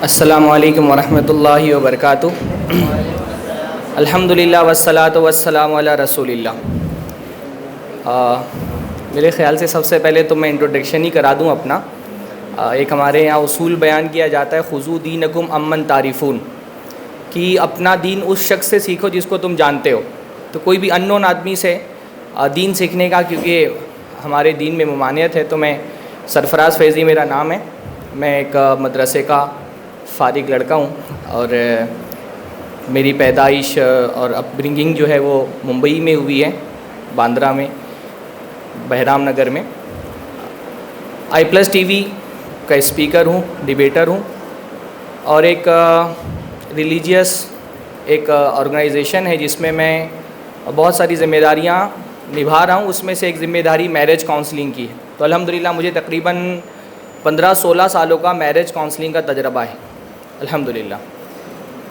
السلام علیکم ورحمۃ اللہ وبرکاتہ۔ الحمدللہ والصلاۃ والسلام علی رسول اللہ۔ میرے خیال سے سب سے پہلے تو میں انٹروڈکشن ہی کرا دوں اپنا۔ ایک ہمارے یہاں اصول بیان کیا جاتا ہے، خذوا دینکم امن تعریفون، کہ اپنا دین اس شخص سے سیکھو جس کو تم جانتے ہو۔ تو کوئی بھی ان نون آدمی سے دین سیکھنے کا، کیونکہ ہمارے دین میں ممانعت ہے، تو میں سرفراز فیضی میرا نام ہے، میں ایک مدرسے کا فارغ لڑکا ہوں، اور میری پیدائش اور اپ برنگنگ جو ہے وہ ممبئی میں ہوئی ہے، باندرا میں، بہرام نگر میں۔ آئی پلس ٹی وی کا اسپیکر ہوں، ڈیبیٹر ہوں، اور ایک ریلیجیس ایک آرگنائزیشن ہے جس میں میں بہت ساری ذمہ داریاں نبھا رہا ہوں۔ اس میں سے ایک ذمہ داری میرج کاؤنسلنگ کی ہے۔ تو الحمدللہ مجھے تقریباً 15-16 سالوں کا میرج کاؤنسلنگ کا تجربہ ہے الحمدللہ۔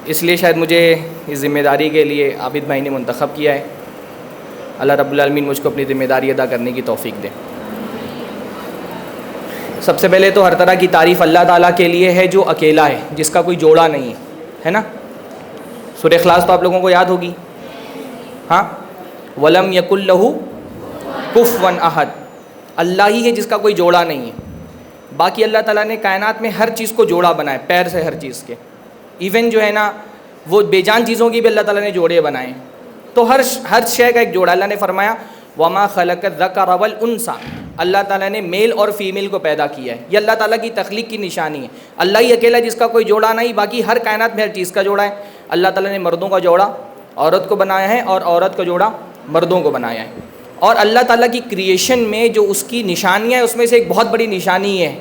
اس لیے شاید مجھے اس ذمہ داری کے لیے عابد بھائی نے منتخب کیا ہے۔ اللہ رب العالمین مجھ کو اپنی ذمہ داری ادا کرنے کی توفیق دے۔ سب سے پہلے تو ہر طرح کی تعریف اللہ تعالیٰ کے لیے ہے جو اکیلا ہے، جس کا کوئی جوڑا نہیں ہے نا۔ سورہ اخلاص تو آپ لوگوں کو یاد ہوگی، ہاں، وَلَمْ يَكُنْ لَهُ كُفُوًا أَحَدٌ، اللہ ہی ہے جس کا کوئی جوڑا نہیں ہے۔ باقی اللہ تعالیٰ نے کائنات میں ہر چیز کو جوڑا بنایا، پیر سے ہر چیز کے، ایون جو ہے نا وہ بے جان چیزوں کی بھی اللہ تعالیٰ نے جوڑے بنائے ہیں۔ تو ہر شے کا ایک جوڑا۔ اللہ نے فرمایا وَمَا خَلَقَ الذَّكَرَ وَالْأُنثَىٰ، اللہ تعالیٰ نے میل اور فیمیل کو پیدا کیا ہے۔ یہ اللہ تعالیٰ کی تخلیق کی نشانی ہے۔ اللہ ہی اکیلا جس کا کوئی جوڑا نہیں، باقی ہر کائنات میں ہر چیز کا جوڑا ہے۔ اللہ تعالیٰ نے مردوں کا جوڑا عورت کو بنایا ہے، اور عورت کا جوڑا مردوں کو بنایا ہے۔ اور اللہ تعالیٰ کی کریشن میں جو اس کی نشانیاں ہیں، اس میں سے ایک بہت بڑی نشانی ہے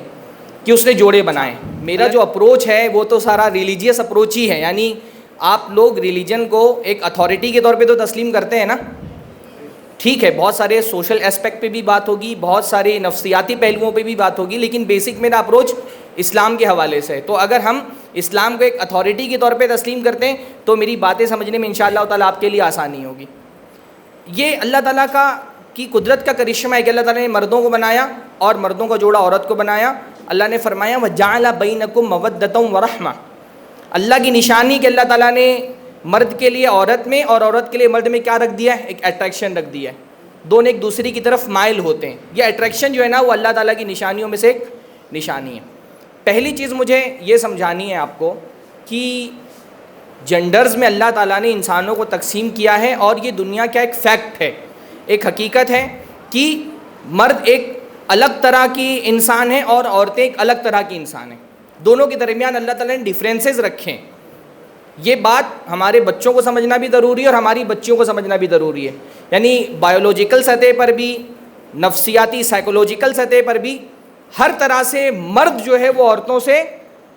کہ اس نے جوڑے بنائے۔ میرا جو اپروچ ہے وہ تو سارا ریلیجیس اپروچ ہی ہے، یعنی آپ لوگ ریلیجن کو ایک اتھارٹی کے طور پہ تو تسلیم کرتے ہیں نا، ٹھیک ہے، بہت سارے سوشل اسپیکٹ پہ بھی بات ہوگی، بہت سارے نفسیاتی پہلوؤں پہ بھی بات ہوگی، لیکن بیسک میرا اپروچ اسلام کے حوالے سے ہے۔ تو اگر ہم اسلام کو ایک اتھارٹی کے طور پہ تسلیم کرتے ہیں تو میری باتیں سمجھنے میں انشاءاللہ تعالیٰ آپ کے لیے آسانی ہوگی۔ یہ اللہ تعالیٰ کی قدرت کا کرشمہ ہے کہ اللہ تعالیٰ نے مردوں کو بنایا اور مردوں کا جوڑا عورت کو بنایا۔ اللہ نے فرمایا وَجَعَلَ بَيْنَكُمْ مَوَدَّةً وَرَحْمَةً، اللہ کی نشانی کہ اللہ تعالیٰ نے مرد کے لیے عورت میں اور عورت کے لیے مرد میں کیا رکھ دیا ہے؟ ایک اٹریکشن رکھ دیا ہے۔ دونوں ایک دوسرے کی طرف مائل ہوتے ہیں۔ یہ اٹریکشن جو ہے نا وہ اللہ تعالیٰ کی نشانیوں میں سے ایک نشانی ہے۔ پہلی چیز مجھے یہ سمجھانی ہے آپ کو کہ جنڈرز میں اللہ تعالیٰ نے انسانوں کو تقسیم کیا ہے، اور یہ دنیا کا ایک فیکٹ ہے، ایک حقیقت ہے کہ مرد ایک الگ طرح کی انسان ہے اور عورتیں ایک الگ طرح کی انسان ہیں۔ دونوں کے درمیان اللہ تعالیٰ نے ڈیفرنسز رکھے ہیں۔ یہ بات ہمارے بچوں کو سمجھنا بھی ضروری ہے اور ہماری بچیوں کو سمجھنا بھی ضروری ہے، یعنی بایولوجیکل سطح پر بھی، نفسیاتی سائیکولوجیکل سطح پر بھی، ہر طرح سے مرد جو ہے وہ عورتوں سے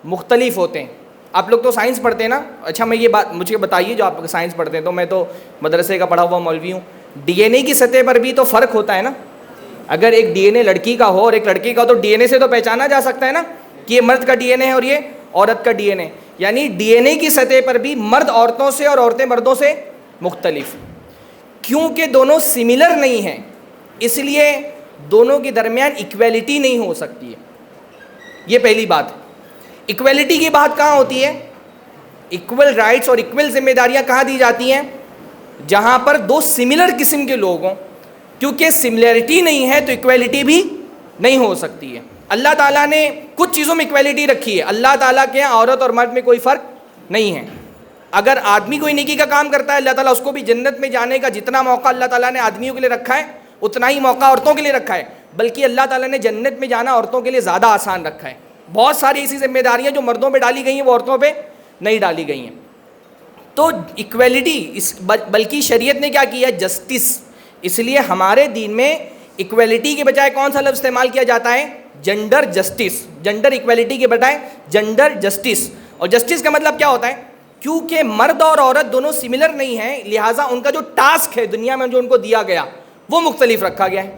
مختلف ہوتے ہیں۔ آپ لوگ تو سائنس پڑھتے ہیں نا، اچھا میں یہ بات مجھے بتائیے، جو آپ سائنس پڑھتے ہیں، تو میں تو مدرسے کا پڑھا ہوا مولوی ہوں، ڈی این اے کی سطح پر بھی تو فرق ہوتا ہے نا۔ اگر ایک ڈی این اے لڑکی کا ہو اور ایک لڑکے کا ہو تو ڈی این اے سے تو پہچانا جا سکتا ہے نا کہ یہ مرد کا ڈی این اے ہے اور یہ عورت کا ڈی این اے، یعنی ڈی این اے کی سطح پر بھی مرد عورتوں سے اور عورتیں مردوں سے مختلف، کیونکہ دونوں سملر نہیں ہیں، اس لیے دونوں کے درمیان ایکویلٹی نہیں ہو سکتی ہے۔ یہ پہلی بات۔ ایکویلٹی کی بات کہاں ہوتی ہے؟ ایکول رائٹس اور ایکول ذمہ داریاں کہاں دی جاتی ہیں؟ جہاں پر دو سملر قسم کے لوگ ہوں، کیونکہ سملیرٹی نہیں ہے تو ایکویلٹی بھی نہیں ہو سکتی ہے۔ اللہ تعالیٰ نے کچھ چیزوں میں ایکویلٹی رکھی ہے۔ اللہ تعالیٰ کے یہاں عورت اور مرد میں کوئی فرق نہیں ہے۔ اگر آدمی کوئی نیکی کا کام کرتا ہے، اللہ تعالیٰ اس کو بھی جنت میں جانے کا جتنا موقع اللہ تعالیٰ نے آدمیوں کے لیے رکھا ہے اتنا ہی موقع عورتوں کے لیے رکھا ہے، بلکہ اللہ تعالیٰ نے جنت میں جانا عورتوں کے لیے زیادہ آسان رکھا ہے۔ بہت ساری ایسی ذمہ داریاں جو مردوں پہ ڈالی گئی ہیں وہ عورتوں پہ نہیں ڈالی گئی ہیں۔ تو ایکویلٹی، بلکہ شریعت نے کیا کیا؟ جسٹس۔ اس لیے ہمارے دین میں ایکویلٹی کے بجائے کون سا لفظ استعمال کیا جاتا ہے؟ Gender justice. جنڈر ایکویلٹی کے بجائے جنڈر جسٹس۔ اور جسٹس کا مطلب کیا ہوتا ہے؟ کیونکہ مرد اور عورت دونوں سملر نہیں ہیں، لہٰذا ان کا جو ٹاسک ہے دنیا میں جو ان کو دیا گیا وہ مختلف رکھا گیا ہے۔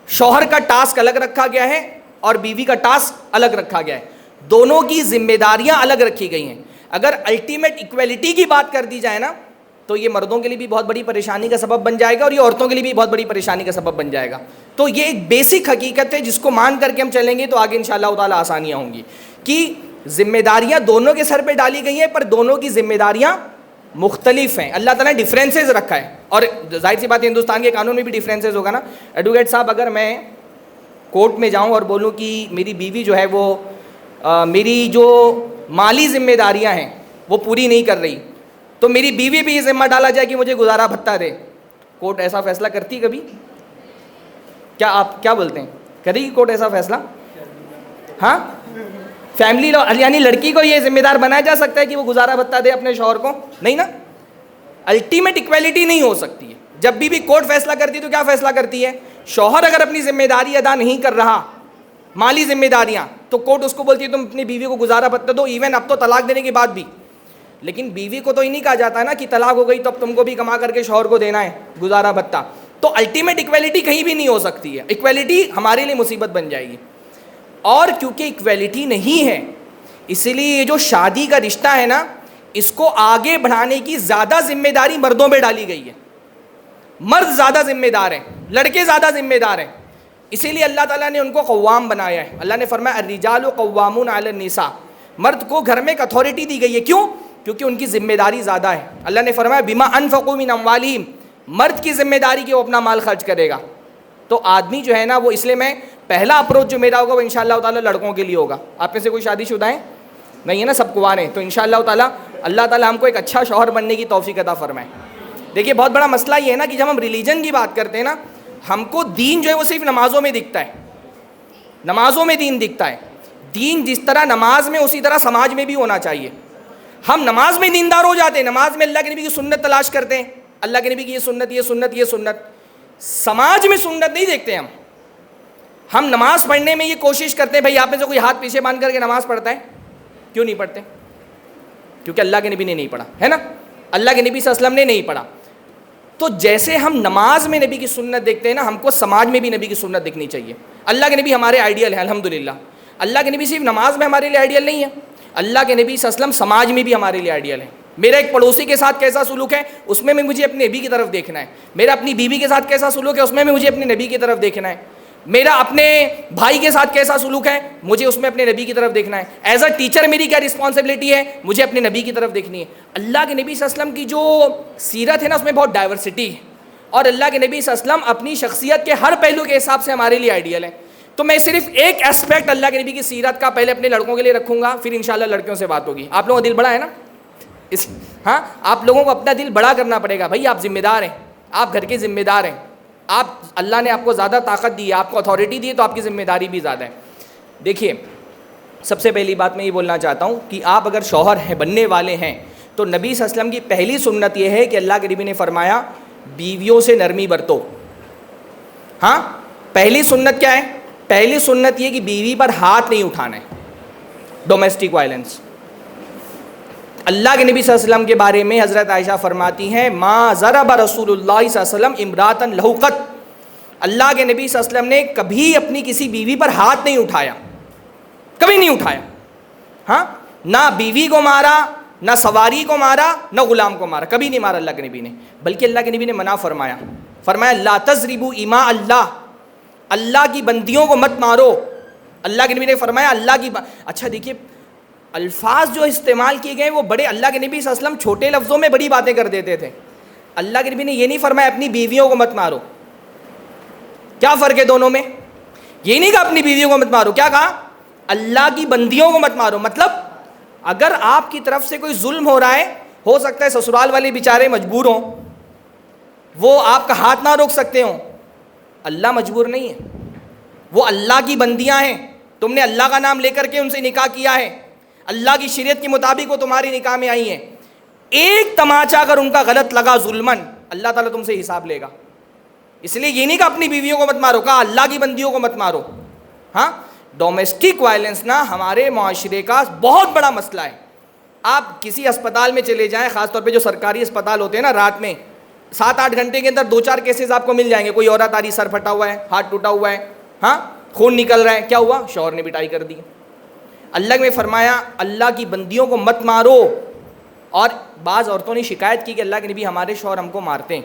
شوہر کا ٹاسک الگ رکھا گیا ہے اور بیوی کا ٹاسک الگ رکھا گیا ہے، دونوں کی ذمہ داریاں الگ رکھی گئی ہیں۔ اگر الٹیمیٹ ایکویلٹی کی بات کر دی جائے نا تو یہ مردوں کے لیے بھی بہت بڑی پریشانی کا سبب بن جائے گا اور یہ عورتوں کے لیے بھی بہت بڑی پریشانی کا سبب بن جائے گا۔ تو یہ ایک بیسک حقیقت ہے جس کو مان کر کے ہم چلیں گے تو آگے انشاءاللہ تعالیٰ آسانیاں ہوں گی کہ ذمہ داریاں دونوں کے سر پہ ڈالی گئی ہیں، پر دونوں کی ذمہ داریاں مختلف ہیں. اللہ تعالیٰ نے ڈفرینسز رکھا ہے، اور ظاہر سی بات ہے ہندوستان کے قانون میں بھی ڈفرینسز ہوگا نا. ایڈوکیٹ صاحب اگر میں کورٹ میں جاؤں اور بولوں کہ میری بیوی جو ہے وہ میری جو مالی ذمہ داریاں ہیں وہ پوری نہیں کر رہی، تو میری بیوی پہ یہ ذمہ ڈالا جائے کہ مجھے گزارا بھتہ دے، کورٹ ایسا فیصلہ کرتی کبھی؟ کیا آپ کیا بولتے ہیں، کرے گی کورٹ ایسا فیصلہ؟ ہاں، فیملی لا یعنی لڑکی کو یہ ذمہ دار بنایا جا سکتا ہے کہ وہ گزارا بھتہ دے اپنے شوہر کو؟ نہیں نا. الٹیمیٹ ایکویلٹی نہیں ہو سکتی ہے. جب بھی کورٹ فیصلہ کرتی ہے تو کیا فیصلہ کرتی ہے؟ شوہر اگر اپنی ذمہ داری ادا نہیں کر رہا، مالی ذمہ داریاں، تو کورٹ اس کو بولتی ہے تم اپنی بیوی کو گزارا بھتہ دو، ایون اب تو طلاق دینے کے بعد بھی. لیکن بیوی کو تو ہی نہیں کہا جاتا نا کہ طلاق ہو گئی تو اب تم کو بھی کما کر کے شوہر کو دینا ہے گزارا بھتہ. تو الٹیمیٹ ایکویلٹی کہیں بھی نہیں ہو سکتی ہے. ایکویلٹی ہمارے لیے مصیبت بن جائے گی. اور کیونکہ ایکویلٹی نہیں ہے، اسی لیے یہ جو شادی کا رشتہ ہے نا، اس کو آگے بڑھانے کی زیادہ ذمہ داری مردوں پہ ڈالی گئی ہے. مرد زیادہ ذمہ دار ہیں، لڑکے زیادہ ذمہ دار ہیں. اسی لیے اللہ تعالیٰ نے ان کو قوام بنایا ہے. اللہ نے فرمایا الرجال قوامون علی النساء، مرد کو گھر میں ایک اتھارٹی دی گئی ہے. کیوں؟ کیونکہ ان کی ذمہ داری زیادہ ہے. اللہ نے فرمایا بما انفقوا من اموالہم، مرد کی ذمہ داری کہ وہ اپنا مال خرچ کرے گا. تو آدمی جو ہے نا وہ، اس لیے میں پہلا اپروچ جو میرا ہوگا وہ انشاءاللہ تعالیٰ لڑکوں کے لیے ہوگا. آپ میں سے کوئی شادی شدہ ہیں؟ نہیں ہے نا، سب کنوار ہیں. تو انشاءاللہ تعالیٰ اللہ تعالیٰ ہم کو ایک اچھا شوہر بننے کی توفیق عطا فرمائے. دیکھیے بہت بڑا مسئلہ یہ ہے نا کہ جب ہم ریلیجن کی بات کرتے ہیں نا، ہم کو دین جو ہے وہ صرف نمازوں میں دکھتا ہے. نمازوں میں دین دکھتا ہے. دین جس طرح نماز میں، اسی طرح سماج میں بھی ہونا چاہیے. ہم نماز میں دیندار ہو جاتے ہیں، نماز میں اللہ کے نبی کی سنت تلاش کرتے ہیں، اللہ کے نبی کی یہ سنت یہ سنت یہ سنت. سماج میں سنت نہیں دیکھتے ہم نماز پڑھنے میں یہ کوشش کرتے ہیں. بھائی آپ میں سے کوئی ہاتھ پیچھے باندھ کر کے نماز پڑھتا ہے؟ کیوں نہیں پڑھتے؟ کیونکہ اللہ کے نبی نے نہیں پڑھا ہے نا، اللہ کے نبی صلی اللہ علیہ وسلم نے نہیں پڑھا. تو جیسے ہم نماز میں نبی کی سنت دیکھتے ہیں نا، ہم کو سماج میں بھی نبی کی سنت دیکھنی چاہیے. اللہ کے نبی ہمارے آئیڈیل ہیں الحمدللہ. اللہ کے نبی صرف نماز میں ہمارے لیے آئیڈیل نہیں ہے، اللہ کے نبی صلی اللہ علیہ وسلم سماج میں بھی ہمارے لیے آئیڈیل ہیں. میرا ایک پڑوسی کے ساتھ کیسا سلوک ہے، اس میں مجھے اپنے نبی کی طرف دیکھنا ہے. میرا اپنی بیوی کے ساتھ کیسا سلوک ہے، اس میں مجھے اپنے نبی کی طرف دیکھنا ہے. میرا اپنے بھائی کے ساتھ کیسا سلوک ہے، مجھے اس میں اپنے نبی کی طرف دیکھنا ہے. ایز اے ٹیچر میری کیا رسپانسبلٹی ہے، مجھے اپنے نبی کی طرف دیکھنی ہے. اللہ کے نبی صلی اللہ علیہ وسلم کی جو سیرت ہے نا، اس میں بہت ڈائیورسٹی ہے، اور اللہ کے نبی صلی اللہ علیہ وسلم اپنی شخصیت کے ہر پہلو کے حساب سے ہمارے لیے آئیڈیل ہیں. تو میں صرف ایک اسپیکٹ اللہ کے نبی کی سیرت کا پہلے اپنے لڑکوں کے لیے رکھوں گا، پھر انشاءاللہ لڑکیوں سے بات ہوگی. آپ لوگوں کا دل بڑا ہے نا، ہاں آپ لوگوں کو اپنا دل بڑا کرنا پڑے گا. بھائی آپ ذمہ دار ہیں، آپ گھر کے ذمہ دار ہیں. آپ اللہ نے آپ کو زیادہ طاقت دی ہے، آپ کو اتھارٹی دی ہے، تو آپ کی ذمہ داری بھی زیادہ ہے. دیکھیے سب سے پہلی بات میں یہ بولنا چاہتا ہوں کہ آپ اگر شوہر ہیں، بننے والے ہیں، تو نبی صلی اللہ علیہ وسلم کی پہلی سنت یہ ہے کہ اللہ کے نبی نے فرمایا بیویوں سے نرمی برتو. ہاں پہلی سنت کیا ہے؟ پہلی سنت یہ کہ بیوی پر ہاتھ نہیں اٹھانا ہے، ڈومیسٹک وائلنس. اللہ کے نبی صلی اللہ علیہ وسلم کے بارے میں حضرت عائشہ فرماتی ہیں ما ضرب رسول اللہ صلی اللہ علیہ وسلم امراۃ لہ قط، اللہ کے نبی صلی اللہ علیہ وسلم نے کبھی اپنی کسی بیوی پر ہاتھ نہیں اٹھایا، کبھی نہیں اٹھایا. ہاں نہ بیوی کو مارا، نہ سواری کو مارا، نہ غلام کو مارا، کبھی نہیں مارا اللہ کے نبی نے. بلکہ اللہ کے نبی نے منع فرمایا، فرمایا لا تضربوا اماء اللہ، اللہ کی بندیوں کو مت مارو. اللہ کے نبی نے فرمایا اللہ کی اچھا دیکھیے الفاظ جو استعمال کیے گئے وہ بڑے، اللہ کے نبی صلی اللہ علیہ وسلم چھوٹے لفظوں میں بڑی باتیں کر دیتے تھے. اللہ کے نبی نے یہ نہیں فرمایا اپنی بیویوں کو مت مارو. کیا فرق ہے دونوں میں؟ یہ نہیں کہا اپنی بیویوں کو مت مارو، کیا کہا؟ اللہ کی بندیوں کو مت مارو. مطلب اگر آپ کی طرف سے کوئی ظلم ہو رہا ہے، ہو سکتا ہے سسرال والے بیچارے مجبور ہوں، وہ آپ کا ہاتھ نہ روک سکتے ہوں، اللہ مجبور نہیں ہے، وہ اللہ کی بندیاں ہیں. تم نے اللہ کا نام لے کر کے ان سے نکاح کیا ہے، اللہ کی شریعت کے مطابق وہ تمہاری نکاح میں آئی ہیں. ایک تماچا اگر ان کا غلط لگا ظلمن، اللہ تعالیٰ تم سے حساب لے گا. اس لیے یہ نہیں کہ اپنی بیویوں کو مت مارو، کہا اللہ کی بندیوں کو مت مارو. ہاں ڈومیسٹک وائلنس نا ہمارے معاشرے کا بہت بڑا مسئلہ ہے. آپ کسی اسپتال میں چلے جائیں، خاص طور پہ جو سرکاری اسپتال ہوتے ہیں نا، رات میں 7-8 گھنٹے کے اندر 2-4 کیسز آپ کو مل جائیں گے. کوئی عورت آ رہی، سر پھٹا ہوا ہے، ہاتھ ٹوٹا ہوا ہے، ہاں خون نکل رہا ہے، کیا ہوا؟ شوہر نے پٹائی کر دی. اللہ نے فرمایا اللہ کی بندیوں کو مت مارو. اور بعض عورتوں نے شکایت کی کہ اللہ کے نبی ہمارے شوہر ہم کو مارتے ہیں.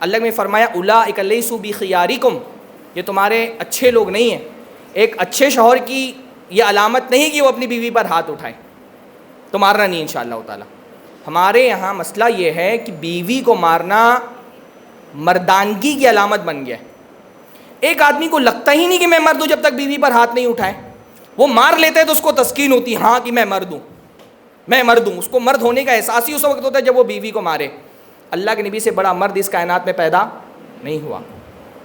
اللہ نے فرمایا اولئک لیسوا بخیارکم، یہ تمہارے اچھے لوگ نہیں ہیں. ایک اچھے شوہر کی یہ علامت نہیں کہ وہ اپنی بیوی پر ہاتھ اٹھائے، تو مارنا نہیں انشاءاللہ تعالی۔ ہمارے یہاں مسئلہ یہ ہے کہ بیوی کو مارنا مردانگی کی علامت بن گیا ہے۔ ایک آدمی کو لگتا ہی نہیں کہ میں مرد ہوں جب تک بیوی پر ہاتھ نہیں اٹھائے، وہ مار لیتا ہے تو اس کو تسکین ہوتی ہے، ہاں کہ میں مرد ہوں، میں مرد ہوں۔ اس کو مرد ہونے کا احساس ہی اس وقت ہوتا ہے جب وہ بیوی کو مارے۔ اللہ کے نبی سے بڑا مرد اس کائنات میں پیدا نہیں ہوا،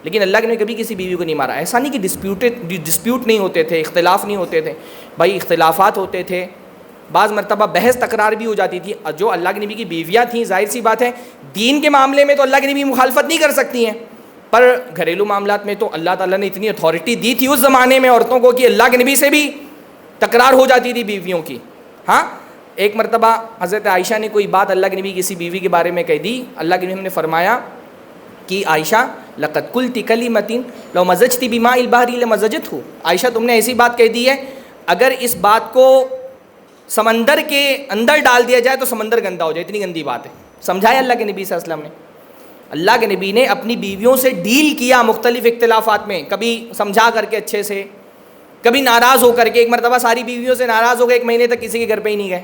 لیکن اللہ کے نبی کبھی کسی بیوی کو نہیں مارا۔ ایسا نہیں کہ ڈسپیوٹ نہیں ہوتے تھے، اختلاف نہیں ہوتے تھے، بھائی اختلافات ہوتے تھے، بعض مرتبہ بحث تکرار بھی ہو جاتی تھی۔ جو اللہ کے نبی کی بیویاں تھیں، ظاہر سی بات ہے دین کے معاملے میں تو اللہ کے نبی مخالفت نہیں کر سکتی ہیں، پر گھریلو معاملات میں تو اللہ تعالیٰ نے اتنی اتھارٹی دی تھی اس زمانے میں عورتوں کو کہ اللہ کے نبی سے بھی تکرار ہو جاتی تھی بیویوں کی۔ ہاں، ایک مرتبہ حضرت عائشہ نے کوئی بات اللہ کے نبی کی کسی بیوی کے بارے میں کہہ دی، اللہ کے نبی نے فرمایا کہ عائشہ لقد قلت کلمۃ لو مزجت بماء البحر لمزجتہ، عائشہ تم نے ایسی بات کہہ دی ہے اگر اس بات کو سمندر کے اندر ڈال دیا جائے تو سمندر گندا ہو جائے، اتنی گندی بات ہے۔ سمجھایا اللہ کے نبی صلی اللہ علیہ وسلم نے۔ اللہ کے نبی نے اپنی بیویوں سے ڈیل کیا مختلف اختلافات میں، کبھی سمجھا کر کے اچھے سے، کبھی ناراض ہو کر کے۔ ایک مرتبہ ساری بیویوں سے ناراض ہو گئے، ایک مہینے تک کسی کے گھر پہ ہی نہیں گئے۔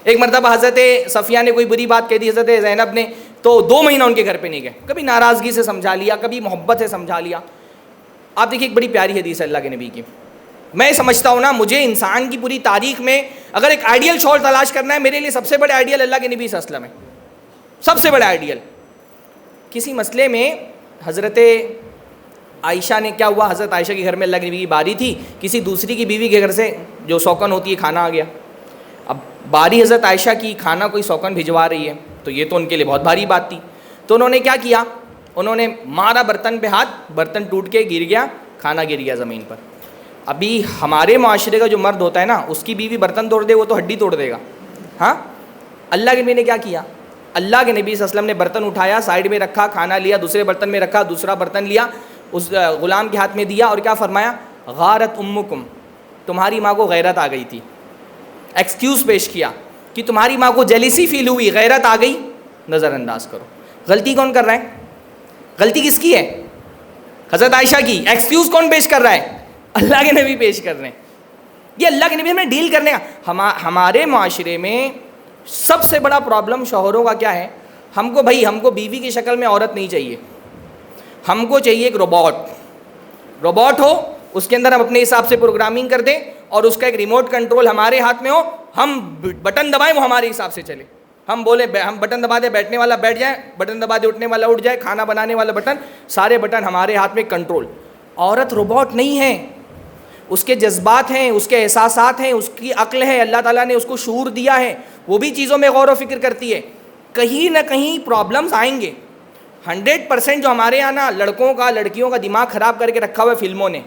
ایک مرتبہ حضرت صفیہ نے کوئی بری بات کہہ دی حضرت زینب نے، تو 2 مہینہ ان کے گھر پہ نہیں گئے۔ کبھی ناراضگی سے سمجھا لیا، کبھی محبت سے سمجھا لیا۔ آپ دیکھیے ایک بڑی پیاری حدیث ہے اللہ کے نبی کی۔ میں سمجھتا ہوں نا، مجھے انسان کی پوری تاریخ میں اگر ایک آئیڈیل شوہر تلاش کرنا ہے، میرے لیے سب سے بڑے آئیڈیل اللہ کے نبی صلی اللہ علیہ وسلم ہے، سب سے بڑا آئیڈیل۔ کسی مسئلے میں حضرت عائشہ نے، کیا ہوا، حضرت عائشہ کے گھر میں اللہ کے نبی کی باری تھی، کسی دوسری کی بیوی کے گھر سے جو سوکن ہوتی ہے کھانا آ گیا۔ اب باری حضرت عائشہ کی، کھانا کوئی سوکن بھجوا رہی ہے، تو یہ تو ان کے لیے بہت بھاری بات تھی۔ تو انہوں نے کیا کیا، انہوں نے مارا برتن پہ ہاتھ، برتن ٹوٹ کے گر گیا، کھانا گر گیا زمین پر۔ ابھی ہمارے معاشرے کا جو مرد ہوتا ہے نا، اس کی بیوی برتن توڑ دے وہ تو ہڈی توڑ دے گا۔ ہاں، اللہ کے نبی نے کیا کیا، اللہ کے نبی صلی اللہ علیہ وسلم نے برتن اٹھایا، سائڈ میں رکھا، کھانا لیا، دوسرے برتن میں رکھا، دوسرا برتن لیا، اس غلام کے ہاتھ میں دیا، اور کیا فرمایا، غارت امکم، تمہاری ماں کو غیرت آ گئی تھی۔ ایکسکیوز پیش کیا کہ تمہاری ماں کو جیلیسی فیل ہوئی، غیرت آ گئی، نظر انداز کرو۔ غلطی کون کر رہا ہے، غلطی کس کی ہے، حضرت عائشہ کی۔ ایکسکیوز کون پیش کر رہا ہے، اللہ کے نبی پیش کر رہے ہیں۔ یہ اللہ کے نبی ہمیں ڈیل کرنے کا۔ ہمارے معاشرے میں سب سے بڑا پرابلم شوہروں کا کیا ہے، ہم کو بیوی کی شکل میں عورت نہیں چاہیے، ہم کو چاہیے ایک روبوٹ ہو، اس کے اندر ہم اپنے حساب سے پروگرامنگ کر دیں، اور اس کا ایک ریموٹ کنٹرول ہمارے ہاتھ میں ہو، ہم بٹن دبائیں وہ ہمارے حساب سے چلے۔ ہم بولے ہم بٹن دبا دیں، بیٹھنے والا بیٹھ جائے، بٹن دبا دیں اٹھنے والا اٹھ جائے، کھانا بنانے والا بٹن، سارے بٹن ہمارے ہاتھ میں کنٹرول۔ عورت روبوٹ نہیں ہے، اس کے جذبات ہیں، اس کے احساسات ہیں، اس کی عقل ہے، اللہ تعالیٰ نے اس کو شعور دیا ہے، وہ بھی چیزوں میں غور و فکر کرتی ہے۔ کہیں نہ کہیں پرابلمز آئیں گے۔ 100% جو ہمارے یہاں نا لڑکوں کا لڑکیوں کا دماغ خراب کر کے رکھا ہوا ہے فلموں نے،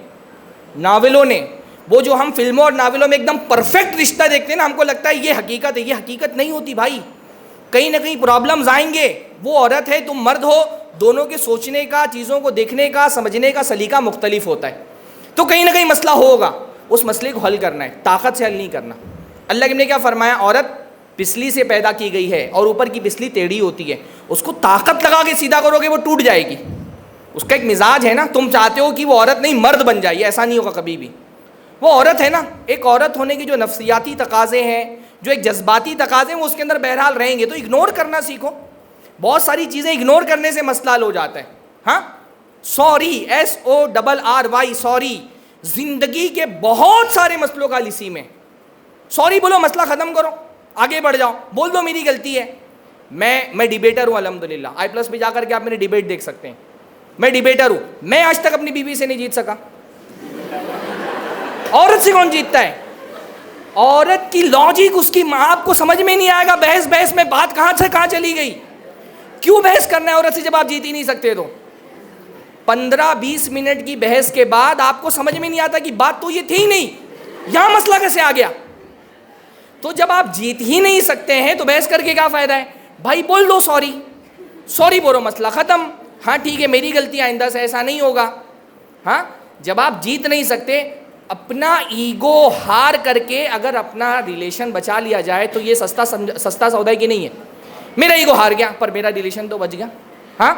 ناولوں نے، وہ جو ہم فلموں اور ناولوں میں ایک دم پرفیکٹ رشتہ دیکھتے ہیں نا، ہم کو لگتا ہے یہ حقیقت ہے، یہ حقیقت نہیں ہوتی بھائی۔ کہیں نہ کہیں پرابلمز آئیں گے۔ وہ عورت ہے، تم مرد ہو، دونوں کے سوچنے کا، چیزوں کو دیکھنے کا، سمجھنے کا سلیقہ مختلف ہوتا ہے، تو کہیں نہ کہیں مسئلہ ہوگا، اس مسئلے کو حل کرنا ہے، طاقت سے حل نہیں کرنا۔ اللہ کے نے کیا فرمایا، عورت پسلی سے پیدا کی گئی ہے اور اوپر کی پسلی ٹیڑھی ہوتی ہے، اس کو طاقت لگا کے سیدھا کرو گے وہ ٹوٹ جائے گی۔ اس کا ایک مزاج ہے نا، تم چاہتے ہو کہ وہ عورت نہیں مرد بن جائے، ایسا نہیں ہوگا کبھی بھی۔ وہ عورت ہے نا، ایک عورت ہونے کی جو نفسیاتی تقاضے ہیں، جو ایک جذباتی تقاضے ہیں، وہ اس کے اندر بہرحال رہیں گے، تو اگنور کرنا سیکھو۔ بہت ساری چیزیں اگنور کرنے سے مسئلہ حل ہو جاتا ہے۔ ہاں، سوری، SORRY، سوری، زندگی کے بہت سارے مسئلوں کا اسی میں سوری بولو، مسئلہ ختم کرو، آگے بڑھ جاؤ، بول دو میری غلطی ہے۔ میں ڈیبیٹر ہوں الحمدللہ، I+ پہ جا کر کے آپ میری ڈیبیٹ دیکھ سکتے ہیں، میں ڈیبیٹر ہوں۔ میں آج تک اپنی بیوی سے نہیں جیت سکا۔ عورت سے کون جیتتا ہے؟ عورت کی لاجک، اس کی آپ کو سمجھ میں نہیں آئے گا، بحث میں بات کہاں سے کہاں چلی گئی۔ کیوں بحث کرنا ہے عورت سے جب آپ جیت ہی نہیں سکتے؟ تو 15-20 منٹ کی بحث کے بعد آپ کو سمجھ میں نہیں آتا کہ بات تو یہ تھی ہی نہیں، یہاں مسئلہ کیسے آ گیا؟ تو جب آپ جیت ہی نہیں سکتے ہیں تو بحث کر کے کیا فائدہ ہے؟ بھائی بول دو سوری بولو، مسئلہ ختم۔ ہاں ٹھیک ہے، میری غلطی، آئندہ سے ایسا نہیں ہوگا۔ ہاں، جب آپ جیت نہیں سکتے، اپنا ایگو ہار کر کے اگر اپنا ریلیشن بچا لیا جائے تو یہ سستا سودا کی نہیں ہے۔ میرا ایگو ہار گیا پر میرا ریلیشن تو بچ گیا۔ ہاں،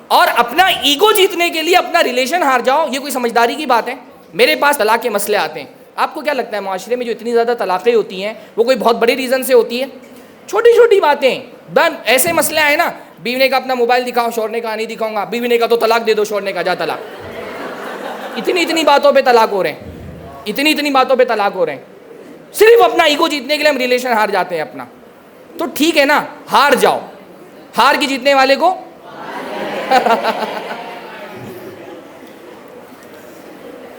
اور اپنا ایگو جیتنے کے لیے اپنا ریلیشن ہار جاؤ، یہ کوئی سمجھداری کی بات ہے؟ میرے پاس طلاق کے مسئلے آتے ہیں، آپ کو کیا لگتا ہے معاشرے میں جو اتنی زیادہ طلاقیں ہوتی ہیں وہ کوئی بہت بڑے ریزن سے ہوتی ہے؟ چھوٹی چھوٹی باتیں، ایسے مسئلے آئے نا، بیوی نے کہا اپنا موبائل دکھاؤ، شوہر نے کہا نہیں دکھاؤں گا، بیوی نے کہا تو طلاق دے دو، شوہر نے کہا جا طلاق۔ اتنی باتوں پہ طلاق ہو رہے ہیں، اتنی باتوں پہ طلاق ہو رہے ہیں، صرف اپنا ایگو جیتنے کے لیے ہم ریلیشن ہار جاتے ہیں اپنا۔ تو ٹھیک ہے نا، ہار جاؤ، ہار کے جیتنے والے کو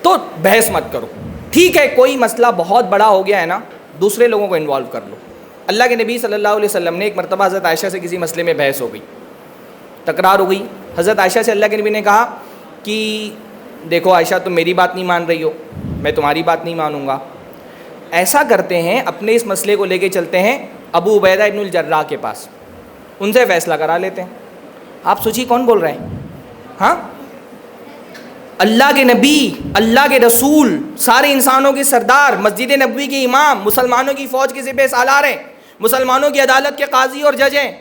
تو بحث مت کرو۔ ٹھیک ہے، کوئی مسئلہ بہت بڑا ہو گیا ہے نا، دوسرے لوگوں کو انوالو کر لو۔ اللہ کے نبی صلی اللہ علیہ وسلم نے ایک مرتبہ حضرت عائشہ سے کسی مسئلے میں بحث ہو گئی، تکرار ہو گئی۔ حضرت عائشہ سے اللہ کے نبی نے کہا کہ دیکھو عائشہ، تم میری بات نہیں مان رہی ہو، میں تمہاری بات نہیں مانوں گا۔ ایسا کرتے ہیں، اپنے اس مسئلے کو لے کے چلتے ہیں ابو عبیدہ ابن الجراح کے پاس، ان سے فیصلہ کرا لیتے ہیں۔ آپ سوچیے کون بول رہے ہیں؟ ہاں، اللہ کے نبی، اللہ کے رسول، سارے انسانوں کے سردار، مسجد نبوی کے امام، مسلمانوں کی فوج کے سپہ سالار ہیں، مسلمانوں کی عدالت کے قاضی اور جج ہیں،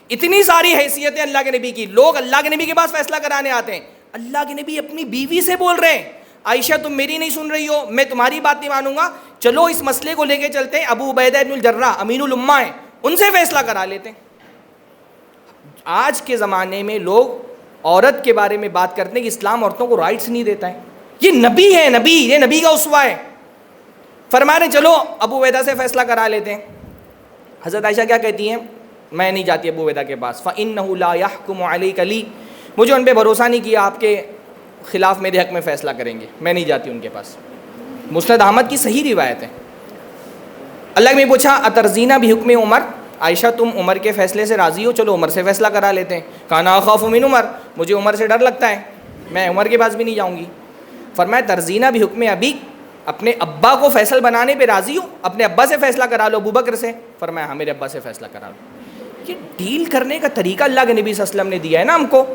اتنی ساری حیثیتیں اللہ کے نبی کی، لوگ اللہ کے نبی کے پاس فیصلہ کرانے آتے ہیں۔ اللہ کے نبی اپنی بیوی سے بول رہے ہیں عائشہ تم میری نہیں سن رہی ہو، میں تمہاری بات نہیں مانوں گا، چلو اس مسئلے کو لے کے چلتے ہیں ابو عبیدہ ابن الجراح امین الامہ ہیں، ان سے فیصلہ کرا لیتے ہیں۔ آج کے زمانے میں لوگ عورت کے بارے میں بات کرتے ہیں کہ اسلام عورتوں کو رائٹس نہیں دیتا ہے، یہ نبی ہے، نبی، یہ نبی کا اسوہ ہے، فرما رہے چلو ابو عبیدہ سے فیصلہ کرا لیتے ہیں۔ حضرت عائشہ کیا کہتی ہیں؟ میں نہیں جاتی ابو عبیدہ کے پاس، فَإِنَّهُ لَا يَحْكُمُ عَلَيْكَ لِي، مجھے ان پہ بھروسہ نہیں کیا آپ کے خلاف میرے حق میں فیصلہ کریں گے، میں نہیں جاتی ان کے پاس۔ مسند احمد کی صحیح روایت ہے۔ اللہ نے پوچھا اترضین بحکم عمر، عائشہ تم عمر کے فیصلے سے راضی ہو؟ چلو عمر سے فیصلہ کرا لیتے ہیں۔ کانا اخاف من عمر، مجھے عمر سے ڈر لگتا ہے، میں عمر کے پاس بھی نہیں جاؤں گی۔ فرمایا ترضین بحکم ابیک، اپنے ابا کو فیصل بنانے پہ راضی ہو؟ اپنے ابا سے فیصلہ کرا لو، ابو بکر سے۔ فرمایا ہاں میرے ابا سے فیصلہ کرا لو۔ یہ ڈیل کرنے کا طریقہ اللہ کے نبی صلی اللہ علیہ وسلم نے دیا ہے نا ہم کو،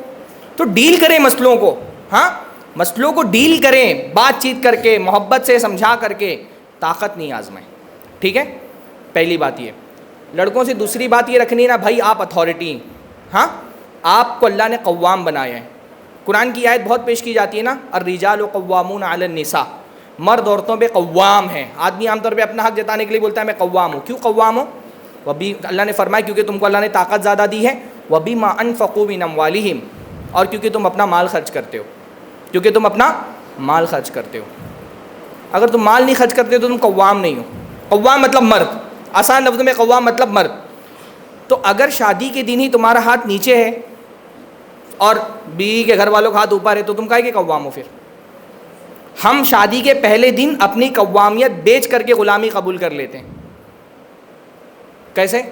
تو ڈیل کریں مسئلوں کو، ہاں مسئلوں کو ڈیل کریں، بات چیت کر کے، محبت سے سمجھا کر کے، طاقت نہیں آزمائیں۔ ٹھیک ہے، پہلی بات یہ۔ لڑکوں سے دوسری بات یہ رکھنی ہے نا بھائی، آپ اتھارٹی ہیں، ہاں آپ کو اللہ نے قوام بنایا ہے۔ قرآن کی آیت بہت پیش کی جاتی ہے نا، الرجال قوامون علی النساء، مرد عورتوں پہ قوام ہیں۔ آدمی عام طور پہ اپنا حق جتانے کے لیے بولتا ہے میں قوام ہوں، کیوں قوام ہوں؟ وبی، اللہ نے فرمایا کیونکہ تم کو اللہ نے طاقت زیادہ دی ہے، وبما انفقوا من اموالہم، اور کیونکہ تم اپنا مال خرچ کرتے ہو، کیونکہ تم اپنا مال خرچ کرتے ہو۔ اگر تم مال نہیں خرچ کرتے تو تم قوام نہیں ہو۔ قوام مطلب مرد، آسان لفظ میں قوام مطلب مرد۔ تو اگر شادی کے دن ہی تمہارا ہاتھ نیچے ہے اور بیوی کے گھر والوں کا ہاتھ اوپر ہے تو تم کہے کہ قوام ہو؟ پھر ہم شادی کے پہلے دن اپنی قوامیت بیچ کر کے غلامی قبول کر لیتے ہیں۔ کیسے؟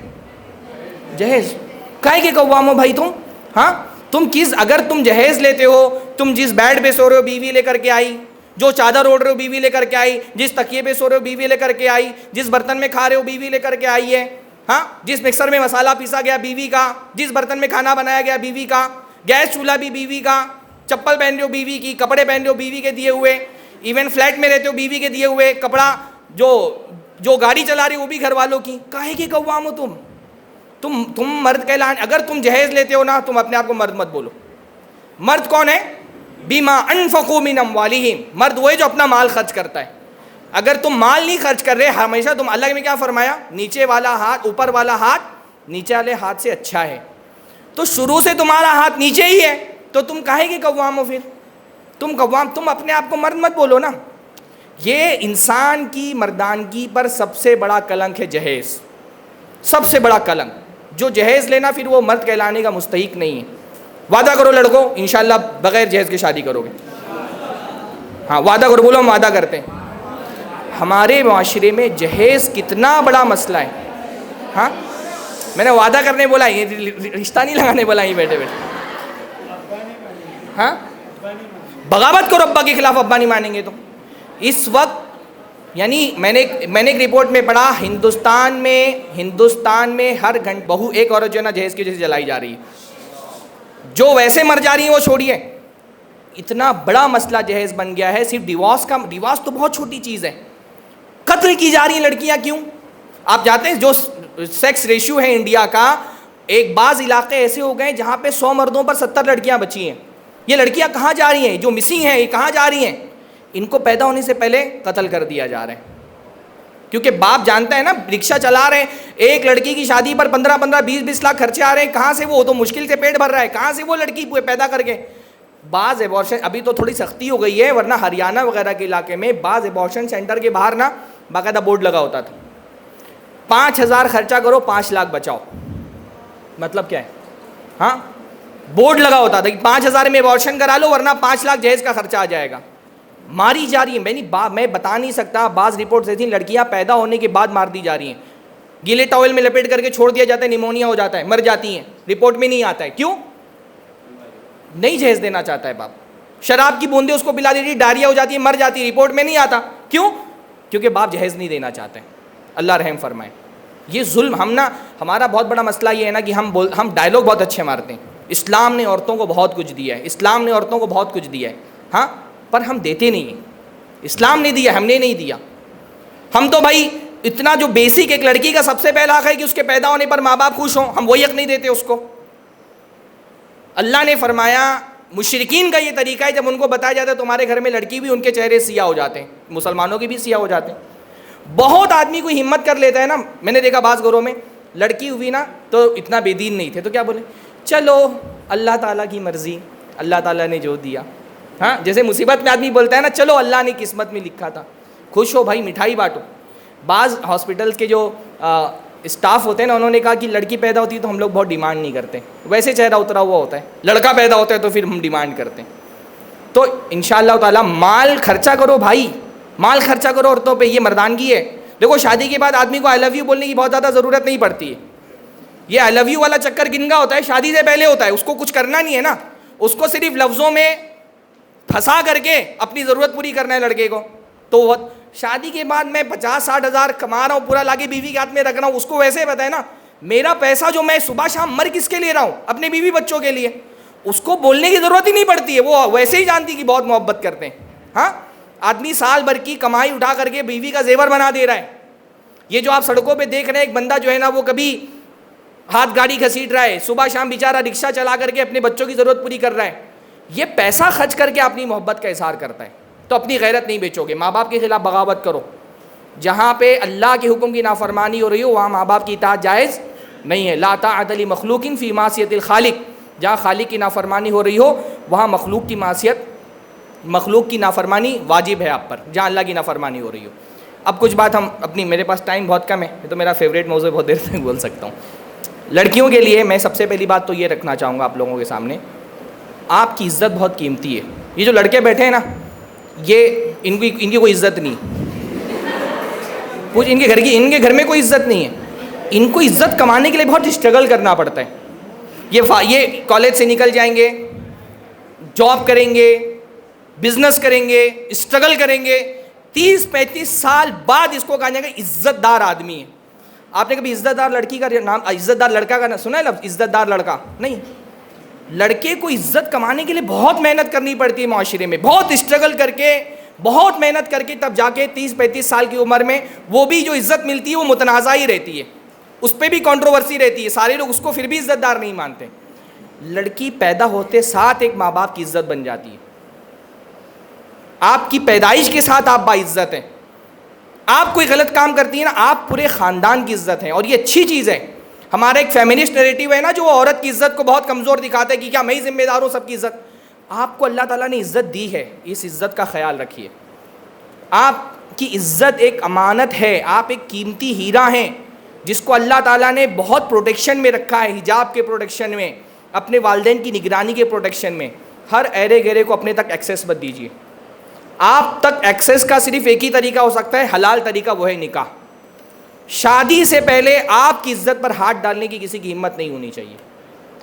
جہیز کہے کہ قوام ہو بھائی تم، ہاں تم کس، اگر تم جہیز لیتے ہو، تم جس بیڈ پہ سو رہے ہو بیوی لے کر کے آئی، جو چادر اوڑھ رہے ہو بیوی لے کر کے آئی، جس تکیے پہ سو رہے ہو بیوی لے کر کے آئی، جس برتن میں کھا رہے ہو بیوی لے کر کے آئی ہے، ہاں جس مکسر میں مسالہ پیسا گیا بیوی کا، جس برتن میں کھانا بنایا گیا بیوی کا، گیس چولہا بھی بیوی کا، چپل پہن رہے ہو بیوی کی، کپڑے پہن رہے ہو بیوی کے دیے ہوئے، ایون فلیٹ میں رہتے ہو بیوی کے دیے ہوئے کپڑا، جو گاڑی چلا رہے ہو وہ بھی گھر والوں کی، کاہے کہ قوام ہو تم مرد کہلانے۔ اگر تم جہیز لیتے ہو نا، تم اپنے آپ کو مرد مت بولو۔ مرد کون ہے؟ بما انفقوا من اموالہم، مرد وہ ہے جو اپنا مال خرچ کرتا ہے۔ اگر تم مال نہیں خرچ کر رہے، ہمیشہ تم، اللہ نے کیا فرمایا؟ نیچے والا ہاتھ، اوپر والا ہاتھ نیچے والے ہاتھ سے اچھا ہے، تو شروع سے تمہارا ہاتھ نیچے ہی ہے تو تم کہے کہ قوام ہو؟ پھر تم قوام، تم اپنے آپ کو مرد مت بولو نا۔ یہ انسان کی مردانگی پر سب سے بڑا کلنک ہے جہیز، سب سے بڑا کلنک۔ جو جہیز لینا پھر وہ مرد کہلانے کا مستحق نہیں ہے۔ وعدہ کرو لڑکو انشاءاللہ بغیر جہیز کے شادی کرو گے، ہاں وعدہ کرو، بولو ہم وعدہ کرتے ہیں۔ ہمارے معاشرے میں جہیز کتنا بڑا مسئلہ ہے، ہاں میں نے وعدہ کرنے بولا، یہ رشتہ نہیں لگانے بولا ہی بیٹھے بیٹھے، ہاں بغاوت کرو ابا کے خلاف، ابا نہیں مانیں گے تو۔ اس وقت یعنی میں نے ایک رپورٹ میں پڑھا، ہندوستان میں ہر گھنٹے بہو ایک عورت جو ہے نا جہیز کی وجہ سے جلائی جا رہی ہے، جو ویسے مر جا رہی ہیں وہ چھوڑیے، اتنا بڑا مسئلہ جہیز بن گیا ہے۔ صرف ڈیورس کا، ڈیورس تو بہت چھوٹی چیز ہے، قتل کی جا رہی ہیں لڑکیاں، کیوں؟ آپ جانتے ہیں جو سیکس ریشیو ہے انڈیا کا، ایک بعض علاقے ایسے ہو گئے جہاں پہ 100 مردوں پر 70 لڑکیاں بچی ہیں۔ یہ لڑکیاں کہاں جا رہی ہیں؟ جو مسنگ ہیں یہ کہاں جا رہی ہیں؟ ان کو پیدا ہونے سے پہلے قتل کر دیا جا رہا ہے، کیونکہ باپ جانتا ہے نا، رکشہ چلا رہے ہیں، ایک لڑکی کی شادی پر 15 20 لاکھ خرچے آ رہے ہیں، کہاں سے وہ تو مشکل سے پیٹ بھر رہا ہے، کہاں سے وہ لڑکی پیدا کر کے. بعض ایبارشن ابھی تو تھوڑی سختی ہو گئی ہے، ورنہ ہریانہ وغیرہ کے علاقے میں بعض ایبارشن سینٹر کے باہر نا باقاعدہ بورڈ لگا ہوتا تھا 5,000 خرچہ کرو 5 لاکھ بچاؤ. مطلب کیا ہے؟ ہاں بورڈ لگا ہوتا تھا کہ 5,000 میں ایبارشن کرا لو ورنہ 5 لاکھ جہیز کا خرچہ آ جائے گا. ماری جا رہی ہیں، میں بتا نہیں سکتا، بعض رپورٹس ایسی لڑکیاں پیدا ہونے کے بعد مار دی جا رہی ہیں، گیلے ٹاول میں لپیٹ کر کے چھوڑ دیا جاتا ہے، نیمونیا ہو جاتا ہے، مر جاتی ہیں، رپورٹ میں نہیں آتا ہے. کیوں؟ نہیں جہیز دینا چاہتا ہے باپ. شراب کی بوندیں اس کو پلا دیتی، ڈائریا ہو جاتی ہے، مر جاتی ہے، رپورٹ میں نہیں آتا. کیوں؟ کیونکہ باپ جہیز نہیں دینا چاہتے. اللہ رحم فرمائے. یہ ظلم ہمارا بہت بڑا مسئلہ یہ ہے نا کہ ہم ڈائلاگ بہت اچھے مارتے ہیں، اسلام نے عورتوں کو بہت کچھ دیا ہے، اسلام نے عورتوں کو بہت کچھ دیا ہے، ہاں، پر ہم دیتے نہیں ہیں. اسلام نے دیا، ہم نے نہیں دیا. ہم تو بھائی اتنا جو بیسک ایک لڑکی کا سب سے پہلا حق ہے کہ اس کے پیدا ہونے پر ماں باپ خوش ہوں، ہم وہی حق نہیں دیتے اس کو. اللہ نے فرمایا مشرکین کا یہ طریقہ ہے، جب ان کو بتایا جاتا ہے تمہارے گھر میں لڑکی بھی، ان کے چہرے سیاہ ہو جاتے ہیں، مسلمانوں کے بھی سیاہ ہو جاتے ہیں. بہت آدمی کوئی ہمت کر لیتا ہے نا، میں نے دیکھا بعض گھروں میں لڑکی ہوئی نا تو اتنا بے دین نہیں تھے تو کیا بولے، چلو اللہ تعالیٰ کی مرضی، اللہ تعالیٰ نے جو دیا. ہاں جیسے مصیبت میں آدمی بولتا ہے نا چلو اللہ نے قسمت میں لکھا تھا، خوش ہو بھائی، مٹھائی بانٹو. بعض ہاسپٹلس کے جو اسٹاف ہوتے ہیں نا، انہوں نے کہا کہ لڑکی پیدا ہوتی ہے تو ہم لوگ بہت ڈیمانڈ نہیں کرتے، ویسے چہرہ اترا ہوا ہوتا ہے، لڑکا پیدا ہوتا ہے تو پھر ہم ڈیمانڈ کرتے ہیں. تو انشاءاللہ تعالیٰ مال خرچہ کرو بھائی، مال خرچہ کرو عورتوں پہ، یہ مردانگی ہے. دیکھو شادی کے بعد آدمی کو آئی لو یو بولنے کی بہت زیادہ ضرورت نہیں پڑتی ہے. یہ آئی لو یو والا چکر کن کا ہوتا ہے؟ شادی سے پہلے ہوتا ہے. اس کو کچھ کرنا نہیں ہے نا، اس کو صرف لفظوں میں پھنسا کر کے اپنی ضرورت پوری کرنا ہے لڑکے کو. تو شادی کے بعد میں 50-60 ہزار کما رہا ہوں، پورا لا کے بیوی کے ہاتھ میں رکھ رہا ہوں، اس کو ویسے پتا ہے نا میرا پیسہ جو میں صبح شام مر کس کے لے رہا ہوں؟ اپنے بیوی بچوں کے لیے. اس کو بولنے کی ضرورت ہی نہیں پڑتی ہے، وہ ویسے ہی جانتی کہ بہت محبت کرتے ہیں. ہاں آدمی سال بھر کی کمائی اٹھا کر کے بیوی کا زیور بنا دے رہا ہے. یہ جو آپ سڑکوں پہ دیکھ رہے ہیں، ایک بندہ جو ہے نا وہ کبھی ہاتھ گاڑی گھسیٹ رہا ہے، صبح شام بیچارہ رکشہ چلا کر کے اپنے بچوں کی ضرورت پوری کر رہا ہے، یہ پیسہ خرچ کر کے اپنی محبت کا اظہار کرتا ہے. تو اپنی غیرت نہیں بیچو گے. ماں باپ کے خلاف بغاوت کرو، جہاں پہ اللہ کے حکم کی نافرمانی ہو رہی ہو وہاں ماں باپ کی اطاعت جائز نہیں ہے. لا طاعۃ لمخلوق فی معصیۃ الخالق. جہاں خالق کی نافرمانی ہو رہی ہو وہاں مخلوق کی نافرمانی واجب ہے آپ پر، جہاں اللہ کی نافرمانی ہو رہی ہو. اب کچھ بات ہم اپنی، میرے پاس ٹائم بہت کم ہے، یہ تو میرا فیوریٹ موضوع، بہت دیر تک بول سکتا ہوں. لڑکیوں کے لیے میں سب سے پہلی بات تو یہ رکھنا چاہوں گا آپ لوگوں کے سامنے، آپ کی عزت بہت قیمتی ہے. یہ جو لڑکے بیٹھے ہیں نا، یہ ان کی کوئی عزت نہیں، کچھ ان کے گھر میں کوئی عزت نہیں ہے. ان کو عزت کمانے کے لیے بہت اسٹرگل کرنا پڑتا ہے. یہ کالج سے نکل جائیں گے، جاب کریں گے، بزنس کریں گے، اسٹرگل کریں گے، 30-35 سال بعد اس کو کہا جائے گا عزت دار آدمی ہے. آپ نے کبھی عزت دار لڑکی کا نام، عزت دار لڑکا کا سنا ہے لفظ عزت دار لڑکا؟ نہیں. لڑکے کو عزت کمانے کے لیے بہت محنت کرنی پڑتی ہے معاشرے میں، بہت اسٹرگل کر کے، بہت محنت کر کے تب جا کے 30-35 سال کی عمر میں وہ بھی جو عزت ملتی ہے وہ متنازع ہی رہتی ہے، اس پہ بھی کنٹروورسی رہتی ہے، سارے لوگ اس کو پھر بھی عزت دار نہیں مانتے. لڑکی پیدا ہوتے ساتھ ایک ماں باپ کی عزت بن جاتی ہے. آپ کی پیدائش کے ساتھ آپ باعزت ہیں. آپ کوئی غلط کام کرتی ہیں نا، آپ پورے خاندان کی عزت ہیں، اور یہ اچھی چیز ہے. ہمارا ایک فیمنسٹ نیریٹو ہے نا جو عورت کی عزت کو بہت کمزور دکھاتا ہے کہ کیا میں ہی ذمہ دار ہوں سب کی عزت. آپ کو اللہ تعالیٰ نے عزت دی ہے، اس عزت کا خیال رکھیے. آپ کی عزت ایک امانت ہے، آپ ایک قیمتی ہیرا ہیں جس کو اللہ تعالیٰ نے بہت پروٹیکشن میں رکھا ہے، حجاب کے پروٹیکشن میں، اپنے والدین کی نگرانی کے پروٹیکشن میں. ہر ایرے گیرے کو اپنے تک ایکسیس مت دیجیے. آپ تک ایکسیس کا صرف ایک ہی طریقہ ہو سکتا ہے، حلال طریقہ، وہ ہے نکاح. شادی سے پہلے آپ کی عزت پر ہاتھ ڈالنے کی کسی کی ہمت نہیں ہونی چاہیے.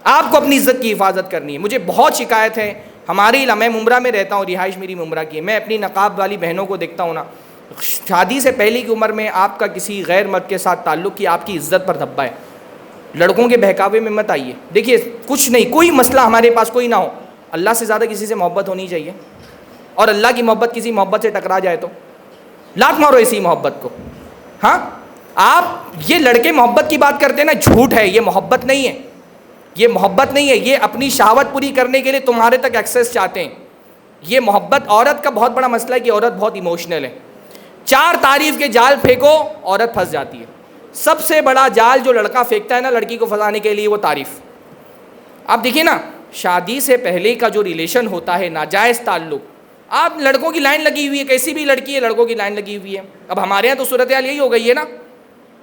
آپ کو اپنی عزت کی حفاظت کرنی ہے. مجھے بہت شکایت ہے ہماری علاقے میں ممبرا میں رہتا ہوں، رہائش میری ممبرا کی ہے. میں اپنی نقاب والی بہنوں کو دیکھتا ہوں نا، شادی سے پہلے کی عمر میں آپ کا کسی غیر مرد کے ساتھ تعلق کی آپ کی عزت پر دھبا ہے. لڑکوں کے بہکاوے میں مت آئیے. دیکھیے کچھ نہیں، کوئی مسئلہ ہمارے پاس کوئی نہ ہو، اللہ سے زیادہ کسی سے محبت ہونی چاہیے، اور اللہ کی محبت کسی محبت سے ٹکرا جائے تو لات مارو اسی محبت کو. ہاں آپ یہ لڑکے محبت کی بات کرتے ہیں نا، جھوٹ ہے، یہ محبت نہیں ہے، یہ محبت نہیں ہے. یہ اپنی شہوت پوری کرنے کے لیے تمہارے تک ایکسیس چاہتے ہیں. یہ محبت عورت کا بہت بڑا مسئلہ ہے کہ عورت بہت ایموشنل ہے. 4 تعریف کے جال پھینکو عورت پھنس جاتی ہے. سب سے بڑا جال جو لڑکا پھینکتا ہے نا لڑکی کو پھنسانے کے لیے وہ تعریف. آپ دیکھیے نا شادی سے پہلے کا جو ریلیشن ہوتا ہے ناجائز تعلق, آپ لڑکوں کی لائن لگی ہوئی ہے, کیسی بھی لڑکی ہے لڑکوں کی لائن لگی ہوئی ہے. اب ہمارے یہاں تو صورتحال یہی ہو گئی ہے نا,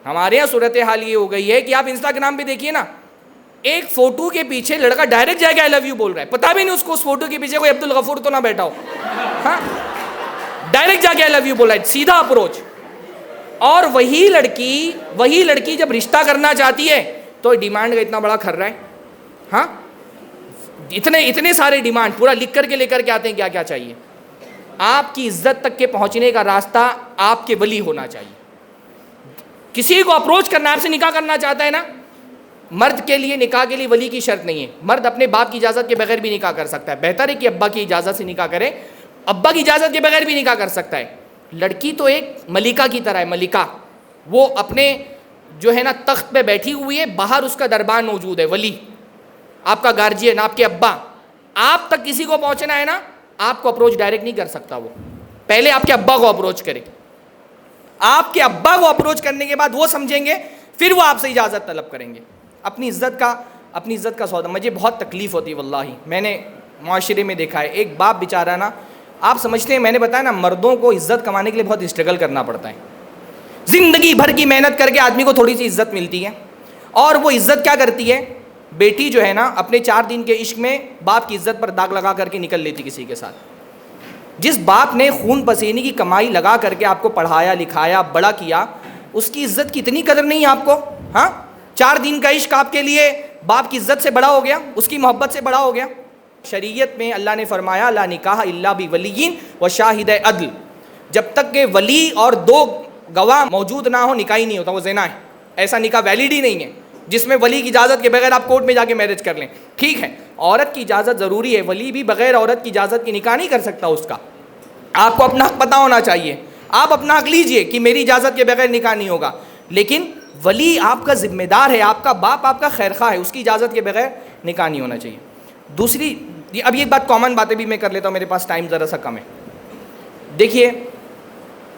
ہمارے یہاں صورتحال یہ ہو گئی ہے کہ آپ انسٹاگرام پہ دیکھیے نا, ایک فوٹو کے پیچھے لڑکا ڈائریکٹ جا کے آئی لو یو بول رہا ہے, پتہ بھی نہیں اس کو اس فوٹو کے پیچھے کوئی عبد الغفور تو نہ بیٹھا ہو. ہاں ڈائریکٹ جا کے آئی لو یو بول رہا ہے, سیدھا اپروچ. اور وہی لڑکی جب رشتہ کرنا چاہتی ہے تو ڈیمانڈ کا اتنا بڑا کر رہا ہے. ہاں اتنے سارے ڈیمانڈ پورا لکھ کر کے لے کر کے آتے ہیں کیا کیا چاہیے. آپ کی عزت تک کے پہنچنے کا راستہ آپ کے ولی ہونا چاہیے. کسی کو اپروچ کرنا, آپ سے نکاح کرنا چاہتا ہے نا, مرد کے لیے نکاح کے لیے ولی کی شرط نہیں ہے. مرد اپنے باپ کی اجازت کے بغیر بھی نکاح کر سکتا ہے. بہتر ہے کہ ابا کی اجازت سے نکاح کرے, ابا کی اجازت کے بغیر بھی نکاح کر سکتا ہے. لڑکی تو ایک ملکہ کی طرح ہے, ملکہ. وہ اپنے جو ہے نا تخت پہ بیٹھی ہوئی ہے, باہر اس کا دربان موجود ہے, ولی آپ کا گارجین, آپ کے ابا. آپ تک کسی کو پہنچنا ہے نا, آپ کو اپروچ ڈائریکٹ نہیں کر سکتا. وہ پہلے آپ کے ابا کو اپروچ کرے. آپ کے ابا کو اپروچ کرنے کے بعد وہ سمجھیں گے, پھر وہ آپ سے اجازت طلب کریں گے. اپنی عزت کا سودا. مجھے بہت تکلیف ہوتی ہے واللہ, میں نے معاشرے میں دیکھا ہے. ایک باپ بیچارہ نا, آپ سمجھتے ہیں, میں نے بتایا نا مردوں کو عزت کمانے کے لیے بہت اسٹرگل کرنا پڑتا ہے. زندگی بھر کی محنت کر کے آدمی کو تھوڑی سی عزت ملتی ہے, اور وہ عزت کیا کرتی ہے, بیٹی جو ہے نا اپنے 4 دن کے عشق میں باپ کی عزت پر داغ لگا کر کے نکل لیتی کسی کے ساتھ. جس باپ نے خون پسینے کی کمائی لگا کر کے آپ کو پڑھایا لکھایا بڑا کیا, اس کی عزت کی اتنی قدر نہیں ہے آپ کو. ہاں 4 دن کا عشق آپ کے لیے باپ کی عزت سے بڑا ہو گیا, اس کی محبت سے بڑا ہو گیا. شریعت میں اللہ نے فرمایا لا نکاح الا بولی و شاہد عدل. جب تک کہ ولی اور 2 گواہ موجود نہ ہو نکاح ہی نہیں ہوتا, وہ زنا ہے. ایسا نکاح ویلڈ ہی نہیں ہے جس میں ولی کی اجازت کے بغیر آپ کورٹ میں جا کے میرج کر لیں. ٹھیک ہے عورت کی اجازت ضروری ہے, ولی بھی بغیر عورت کی اجازت کی نکاح نہیں کر سکتا اس کا. آپ کو اپنا حق پتہ ہونا چاہیے, آپ اپنا حق لیجئے کہ میری اجازت کے بغیر نکاح نہیں ہوگا. لیکن ولی آپ کا ذمہ دار ہے, آپ کا باپ آپ کا خیر خواہ ہے, اس کی اجازت کے بغیر نکاح نہیں ہونا چاہیے. دوسری, اب یہ بات کامن باتیں بھی میں کر لیتا ہوں, میرے پاس ٹائم ذرا سا کم ہے. دیکھیے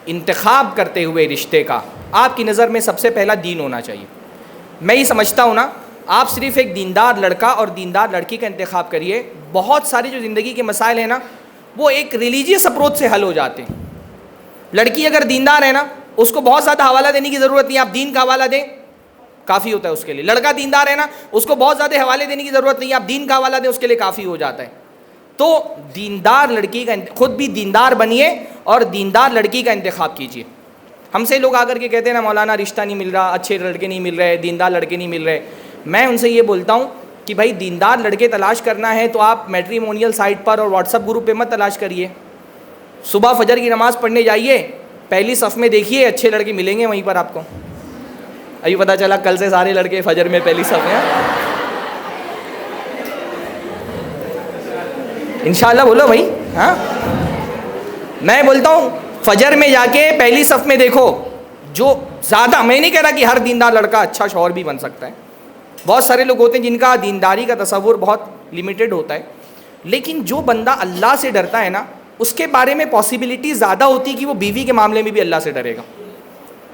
انتخاب کرتے ہوئے رشتے کا آپ کی نظر میں سب سے پہلا دین ہونا چاہیے. میں یہ سمجھتا ہوں نا, آپ صرف ایک دیندار لڑکا اور دیندار لڑکی کا انتخاب کریے, بہت سارے جو زندگی کے مسائل ہیں نا وہ ایک ریلیجیس اپروچ سے حل ہو جاتے ہیں. لڑکی اگر دیندار ہے نا, اس کو بہت زیادہ حوالہ دینے کی ضرورت نہیں, آپ دین کا حوالہ دیں کافی ہوتا ہے اس کے لیے. لڑکا دیندار ہے نا, اس کو بہت زیادہ حوالے دینے کی ضرورت نہیں, آپ دین کا حوالہ دیں اس کے لیے کافی ہو جاتا ہے. تو دیندار لڑکی کا خود بھی دیندار بنیے اور دیندار لڑکی کا انتخاب کیجیے. ہم سے لوگ آ کر کے کہتے ہیں نا مولانا رشتہ نہیں مل رہا, اچھے لڑکے نہیں مل رہے, دیندار لڑکے نہیں مل رہے. میں ان سے یہ بولتا ہوں کہ بھائی دیندار لڑکے تلاش کرنا ہے تو آپ میٹریمونیل سائٹ پر اور واٹس ایپ گروپ پہ مت تلاش کریے. صبح فجر کی نماز پڑھنے جائیے, پہلی صف میں دیکھیے اچھے لڑکے ملیں گے وہیں پر آپ کو. ابھی پتہ چلا کل سے سارے لڑکے فجر میں پہلی صف میں. انشاءاللہ بولو بھائی. ہاں میں بولتا ہوں فجر میں جا کے پہلی صف میں دیکھو. جو زیادہ, میں نہیں کہہ رہا کہ ہر دیندار لڑکا اچھا شوہر بھی بن سکتا ہے, بہت سارے لوگ ہوتے ہیں جن کا دینداری کا تصور بہت لیمیٹڈ ہوتا ہے, لیکن جو بندہ اللہ سے ڈرتا ہے نا اس کے بارے میں پاسبلٹی زیادہ ہوتی ہے کہ وہ بیوی کے معاملے میں بھی اللہ سے ڈرے گا.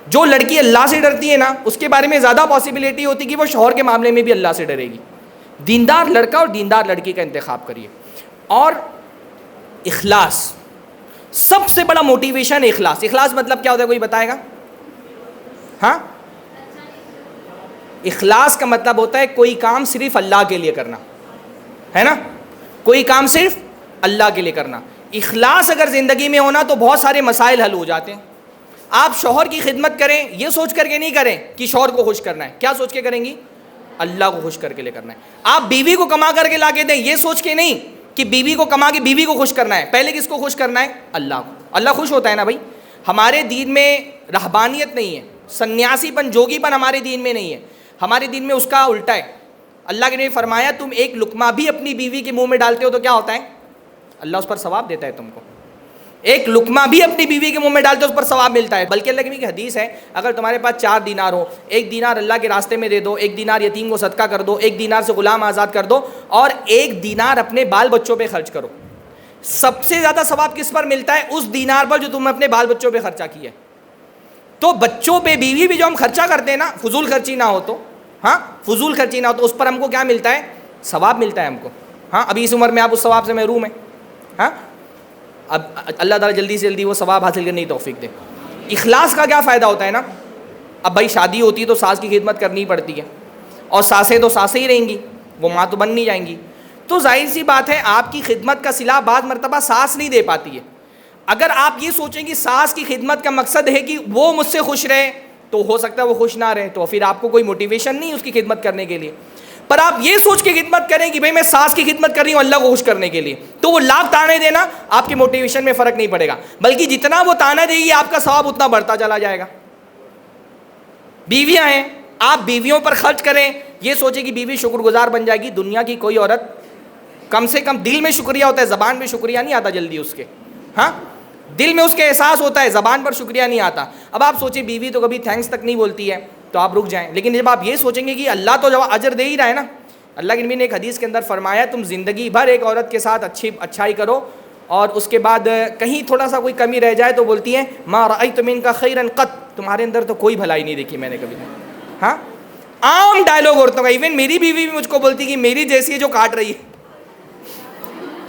جو لڑکی اللہ سے ڈرتی ہے نا اس کے بارے میں زیادہ پاسبلٹی ہوتی ہے کہ وہ شوہر کے معاملے میں بھی اللہ سے ڈرے گی. دیندار لڑکا اور دیندار لڑکی کا انتخاب کریے. اور اخلاص, سب سے بڑا موٹیویشن اخلاص. اخلاص مطلب کیا ہوتا ہے, کوئی بتائے گا؟ ہاں اخلاص کا مطلب ہوتا ہے کوئی کام صرف اللہ کے لیے کرنا, ہے نا, کوئی کام صرف اللہ کے لیے کرنا. اخلاص اگر زندگی میں ہونا تو بہت سارے مسائل حل ہو جاتے ہیں. آپ شوہر کی خدمت کریں یہ سوچ کر کے نہیں کریں کہ شوہر کو خوش کرنا ہے, کیا سوچ کے کریں گی؟ اللہ کو خوش کر کے لے کرنا ہے. آپ بیوی کو کما کر کے لا کے دیں یہ سوچ کے نہیں کہ بیوی کو کما کے بیوی کو خوش کرنا ہے, پہلے کس کو خوش کرنا ہے؟ اللہ کو. اللہ خوش ہوتا ہے نا بھائی. ہمارے دین میں رہبانیت نہیں ہے, سنیاسی پن جوگی پن ہمارے دین میں نہیں ہے. ہمارے دین میں اس کا الٹا ہے. اللہ کے نے فرمایا تم ایک لقمہ بھی اپنی بیوی کے منہ میں ڈالتے ہو تو کیا ہوتا ہے؟ اللہ اس پر ثواب دیتا ہے تم کو. ایک لقمہ بھی اپنی بیوی کے منہ میں ڈالتے ہو اس پر ثواب ملتا ہے. بلکہ اللہ کی حدیث ہے اگر تمہارے پاس 4 دینار ہو, 1 دینار اللہ کے راستے میں دے دو, 1 دینار یتیم کو صدقہ کر دو, 1 دینار سے غلام آزاد کر دو, اور 1 دینار اپنے بال بچوں پہ خرچ کرو. سب سے زیادہ ثواب کس پر ملتا ہے؟ اس دینار پر جو تم نے اپنے بال بچوں پہ خرچہ کیا ہے. تو بچوں پہ بیوی بھی جو ہم خرچہ کرتے ہیں نا، فضول خرچی نہ ہو تو، ہاں فضول خرچی نہ ہو تو اس پر ہم کو کیا ملتا ہے؟ ثواب ملتا ہے ہم کو. ہاں ابھی اس عمر میں آپ اس ثواب سے محروم ہیں. ہاں اب اللہ تعالیٰ جلدی سے جلدی وہ ثواب حاصل کرنے کی توفیق دے. اخلاص کا کیا فائدہ ہوتا ہے نا، اب بھائی شادی ہوتی ہے تو ساس کی خدمت کرنی پڑتی ہے، اور ساسیں تو ساسیں ہی رہیں گی، وہ ماں تو بن نہیں جائیں گی. تو ظاہر سی بات ہے آپ کی خدمت کا صلہ بعض مرتبہ ساس نہیں دے پاتی ہے. اگر آپ یہ سوچیں کہ ساس کی خدمت کا مقصد ہے کہ وہ مجھ سے خوش رہے، تو ہو سکتا ہے وہ خوش نہ رہے، تو پھر آپ کو کوئی موٹیویشن نہیں اس کی خدمت کرنے کے لیے. پر آپ یہ سوچ کے خدمت کریں کہ بھئی میں ساس کی خدمت کر رہی ہوں اللہ کو خوش کرنے کے لیے، تو وہ لاکھ تانے دینا آپ کے موٹیویشن میں فرق نہیں پڑے گا، بلکہ جتنا وہ تانا دے گی آپ کا ثواب اتنا بڑھتا چلا جائے گا. بیویاں ہیں، آپ بیویوں پر خرچ کریں، یہ سوچیں کہ بیوی شکر گزار بن جائے گی. دنیا کی کوئی عورت کم سے کم دل میں شکریہ ہوتا ہے، زبان پہ شکریہ نہیں آتا جلدی اس کے. ہاں دل میں اس کے احساس ہوتا ہے، زبان پر شکریہ نہیں آتا. اب آپ سوچیں بیوی تو کبھی تھینکس تک نہیں بولتی ہے، تو آپ رک جائیں. لیکن جب آپ یہ سوچیں گے کہ اللہ تو جب اجر دے ہی رہا ہے نا، اللہ کے نبی نے ایک حدیث کے اندر فرمایا تم زندگی بھر ایک عورت کے ساتھ اچھائی کرو، اور اس کے بعد کہیں تھوڑا سا کوئی کمی رہ جائے تو بولتی ہیں ما رأیت منک خیرا قط، تمہارے اندر تو کوئی بھلائی نہیں دیکھی میں نے کبھی. ہاں عام ڈائلاگ عورتوں کا، ایون میری بیوی بھی مجھ کو بولتی کہ میری جیسی ہے جو کاٹ رہی ہے.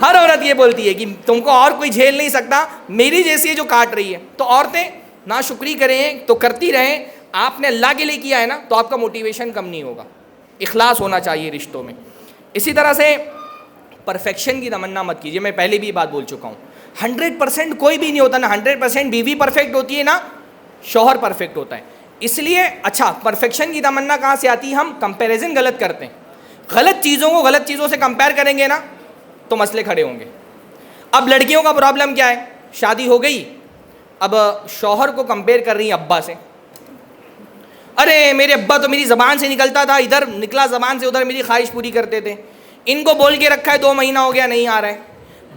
ہر عورت یہ بولتی ہے کہ تم کو اور کوئی جھیل نہیں سکتا، میری جیسی ہے جو کاٹ رہی ہے. تو عورتیں ناشکری کریں تو کرتی رہیں، آپ نے اللہ کے لیے کیا ہے نا تو آپ کا موٹیویشن کم نہیں ہوگا. اخلاص ہونا چاہیے رشتوں میں. اسی طرح سے پرفیکشن کی تمنا مت کیجیے، میں پہلے بھی یہ بات بول چکا ہوں. 100% کوئی بھی نہیں ہوتا، نہ 100% بیوی پرفیکٹ ہوتی ہے نہ شوہر پرفیکٹ ہوتا ہے. اس لیے اچھا پرفیکشن کی تمنا کہاں سے آتی ہے؟ ہم کمپیریزن غلط کرتے ہیں. غلط چیزوں کو غلط چیزوں سے کمپیئر کریں گے نا تو مسئلے کھڑے ہوں گے. اب لڑکیوں کا پرابلم کیا ہے؟ شادی ہو گئی، اب شوہر کو کمپیئر کر رہی ہیں ابا سے. ارے میرے ابا تو میری زبان سے نکلتا تھا، ادھر نکلا زبان سے ادھر میری خواہش پوری کرتے تھے، ان کو بول کے رکھا ہے 2 مہینہ ہو گیا نہیں آ رہا ہے.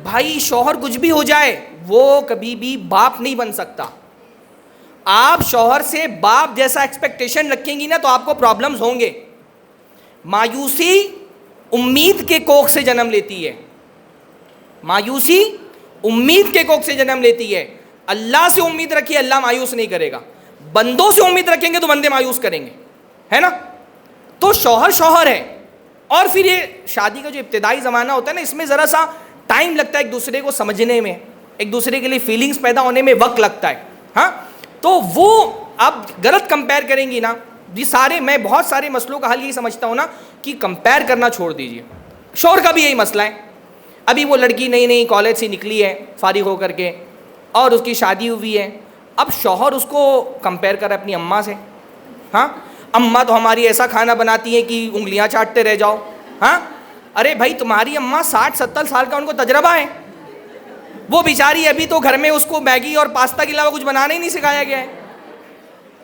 بھائی شوہر کچھ بھی ہو جائے وہ کبھی بھی باپ نہیں بن سکتا. آپ شوہر سے باپ جیسا ایکسپیکٹیشن رکھیں گی نا تو آپ کو پرابلمز ہوں گے. مایوسی امید کے کوکھ سے جنم لیتی ہے، مایوسی امید کے کوکھ سے جنم لیتی ہے. اللہ سے امید رکھیے، اللہ مایوس نہیں کرے گا. بندوں سے امید رکھیں گے تو بندے مایوس کریں گے، ہے نا. تو شوہر شوہر ہے. اور پھر یہ شادی کا جو ابتدائی زمانہ ہوتا ہے نا، اس میں ذرا سا ٹائم لگتا ہے ایک دوسرے کو سمجھنے میں، ایک دوسرے کے لیے فیلنگز پیدا ہونے میں وقت لگتا ہے. ہاں تو وہ آپ غلط کمپیئر کریں گی نا، یہ سارے میں بہت سارے مسئلوں کا حل یہی سمجھتا ہوں نا کہ کمپیئر کرنا چھوڑ دیجئے. شوہر کا بھی یہی مسئلہ ہے. ابھی وہ لڑکی نئی نئی کالج سے نکلی ہے فارغ ہو کر کے، اور اس کی شادی ہوئی ہے. اب شوہر اس کو کمپیئر کر اپنی اماں سے. ہاں اماں تو ہماری ایسا کھانا بناتی ہے کہ انگلیاں چاٹتے رہ جاؤ. ہاں ارے بھائی تمہاری اماں 60-70 سال کا ان کو تجربہ ہے، وہ بیچاری ابھی تو گھر میں اس کو میگی اور پاستا کے علاوہ کچھ بنانا ہی نہیں سکھایا گیا ہے.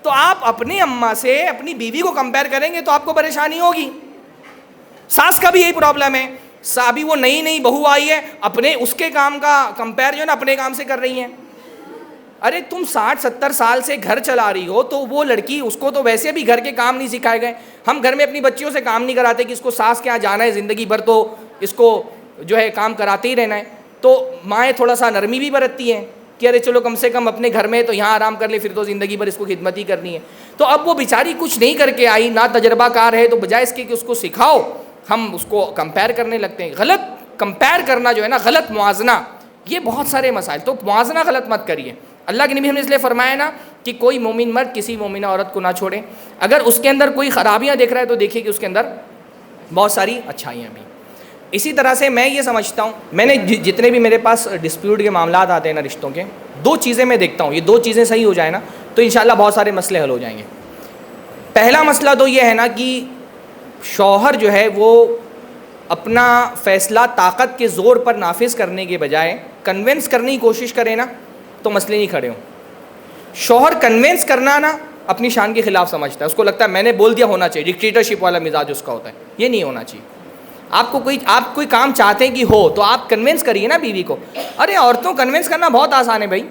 تو آپ اپنی اماں سے اپنی بیوی کو کمپیئر کریں گے تو آپ کو پریشانی ہوگی. ساس کا بھی یہی پرابلم ہے. ابھی وہ نئی نئی بہو آئی ہے، اپنے اس کے کام کا کمپیئر جو ہے نا اپنے کام سے کر رہی ہیں. ارے تم 60-70 سال سے گھر چلا رہی ہو، تو وہ لڑکی اس کو تو ویسے بھی گھر کے کام نہیں سکھائے گئے. ہم گھر میں اپنی بچیوں سے کام نہیں کراتے کہ اس کو ساس کے یہاں جانا ہے زندگی بھر تو اس کو جو ہے کام کراتے ہی رہنا ہے. تو مائیں تھوڑا سا نرمی بھی برتتی ہیں کہ ارے چلو کم سے کم اپنے گھر میں تو یہاں آرام کر لے، پھر تو زندگی بھر اس کو خدمت ہی کرنی ہے. تو اب وہ بیچاری کچھ نہیں کر کے آئی، نہ تجربہ کار ہے، تو بجائے اس کے کہ اس کو سکھاؤ ہم اس کو کمپیئر کرنے لگتے ہیں. غلط کمپیئر کرنا جو ہے نا، غلط موازنہ، یہ بہت سارے مسائل. تو موازنہ غلط مت کریے. اللہ کے نبی ہم نے اس لیے فرمایا نا کہ کوئی مومن مرد کسی مومنہ عورت کو نہ چھوڑے. اگر اس کے اندر کوئی خرابیاں دیکھ رہا ہے تو دیکھیے کہ اس کے اندر بہت ساری اچھائیاں بھی. اسی طرح سے میں یہ سمجھتا ہوں، میں نے جتنے بھی میرے پاس ڈسپیوٹ کے معاملات آتے ہیں نا رشتوں کے، 2 چیزیں میں دیکھتا ہوں. یہ 2 چیزیں صحیح ہو جائیں نا تو انشاءاللہ بہت سارے مسئلے حل ہو جائیں گے. پہلا مسئلہ تو یہ ہے نا کہ شوہر جو ہے وہ اپنا فیصلہ طاقت کے زور پر نافذ کرنے کے بجائے کنونس کرنے کی کوشش کرے نا تو مسئلے نہیں کھڑے ہوں. شوہر کنونس کرنا نا اپنی شان کے خلاف سمجھتا ہے، اس کو لگتا ہے میں نے بول دیا ہونا چاہیے، ڈکٹیٹرشپ والا مزاج اس کا ہوتا ہے. یہ نہیں ہونا چاہیے. آپ کوئی کام چاہتے ہیں کہ ہو تو آپ کنونس کریے نا بیوی کو. ارے عورتوں کنونس کرنا بہت آسان ہے بھائی،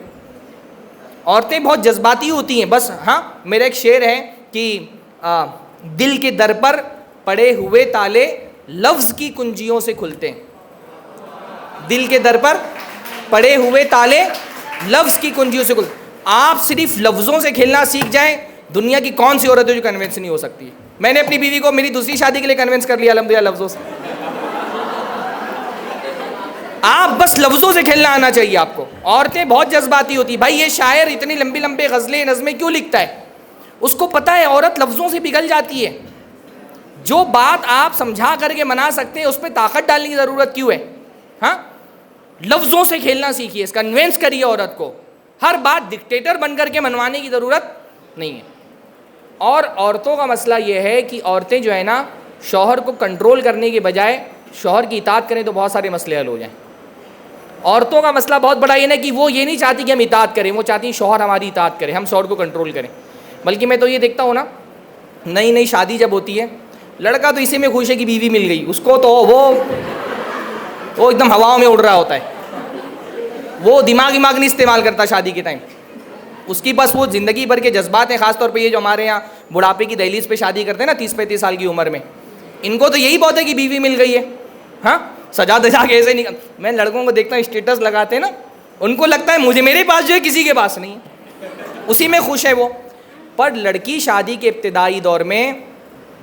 عورتیں بہت جذباتی ہوتی ہیں. بس ہاں میرا ایک شعر ہے کہ دل کے در پر پڑے ہوئے تالے لفظ کی کنجیوں سے کھلتے ہیں. دل کے در پر پڑے ہوئے تالے لفظ کی کنجیوں سے آپ صرف لفظوں سے کھیلنا سیکھ جائیں، دنیا کی کون سی عورت ہے جو کنونس نہیں ہو سکتی؟ میں نے اپنی بیوی کو میری دوسری شادی کے لیے کنونس کر لیا الحمدللہ لفظوں سے. آپ بس لفظوں سے کھیلنا آنا چاہیے آپ کو. عورتیں بہت جذباتی ہوتی، بھائی یہ شاعر اتنی لمبی لمبے غزلیں نظمیں کیوں لکھتا ہے؟ اس کو پتہ ہے عورت لفظوں سے پگھل جاتی ہے. جو بات آپ سمجھا کر کے منا سکتے ہیں اس پہ طاقت ڈالنے کی ضرورت کیوں ہے؟ ہاں، لفظوں سے کھیلنا سیکھیے، کنوینس کریے عورت کو. ہر بات ڈکٹیٹر بن کر کے منوانے کی ضرورت نہیں ہے. اور عورتوں کا مسئلہ یہ ہے کہ عورتیں جو ہے نا شوہر کو کنٹرول کرنے کے بجائے شوہر کی اطاعت کریں تو بہت سارے مسئلے حل ہو جائیں. عورتوں کا مسئلہ بہت بڑا یہ نا کہ وہ یہ نہیں چاہتی کہ ہم اطاعت کریں، وہ چاہتی ہیں شوہر ہماری اطاعت کرے، ہم شوہر کو کنٹرول کریں. بلکہ میں تو یہ دیکھتا ہوں نا، نئی نئی شادی جب ہوتی ہے لڑکا تو اسی میں خوش ہے کہ بیوی مل گئی، اس کو تو وہ ایک دم ہواؤں میں اڑ رہا ہوتا ہے، وہ دماغ نہیں استعمال کرتا شادی کے ٹائم. اس کی بس وہ زندگی بھر کے جذبات ہیں. خاص طور پہ یہ جو ہمارے یہاں بڑھاپے کی دہلیز پہ شادی کرتے ہیں نا 30-35 سال کی عمر میں، ان کو تو یہی بہت ہے کہ بیوی مل گئی ہے. ہاں، سجا دجا کے ایسے نہیں. میں لڑکوں کو دیکھتا ہوں اسٹیٹس لگاتے ہیں نا، ان کو لگتا ہے مجھے میرے پاس جو ہے کسی کے پاس نہیں ہے، اسی میں خوش ہے وہ. پر لڑکی شادی کے ابتدائی دور میں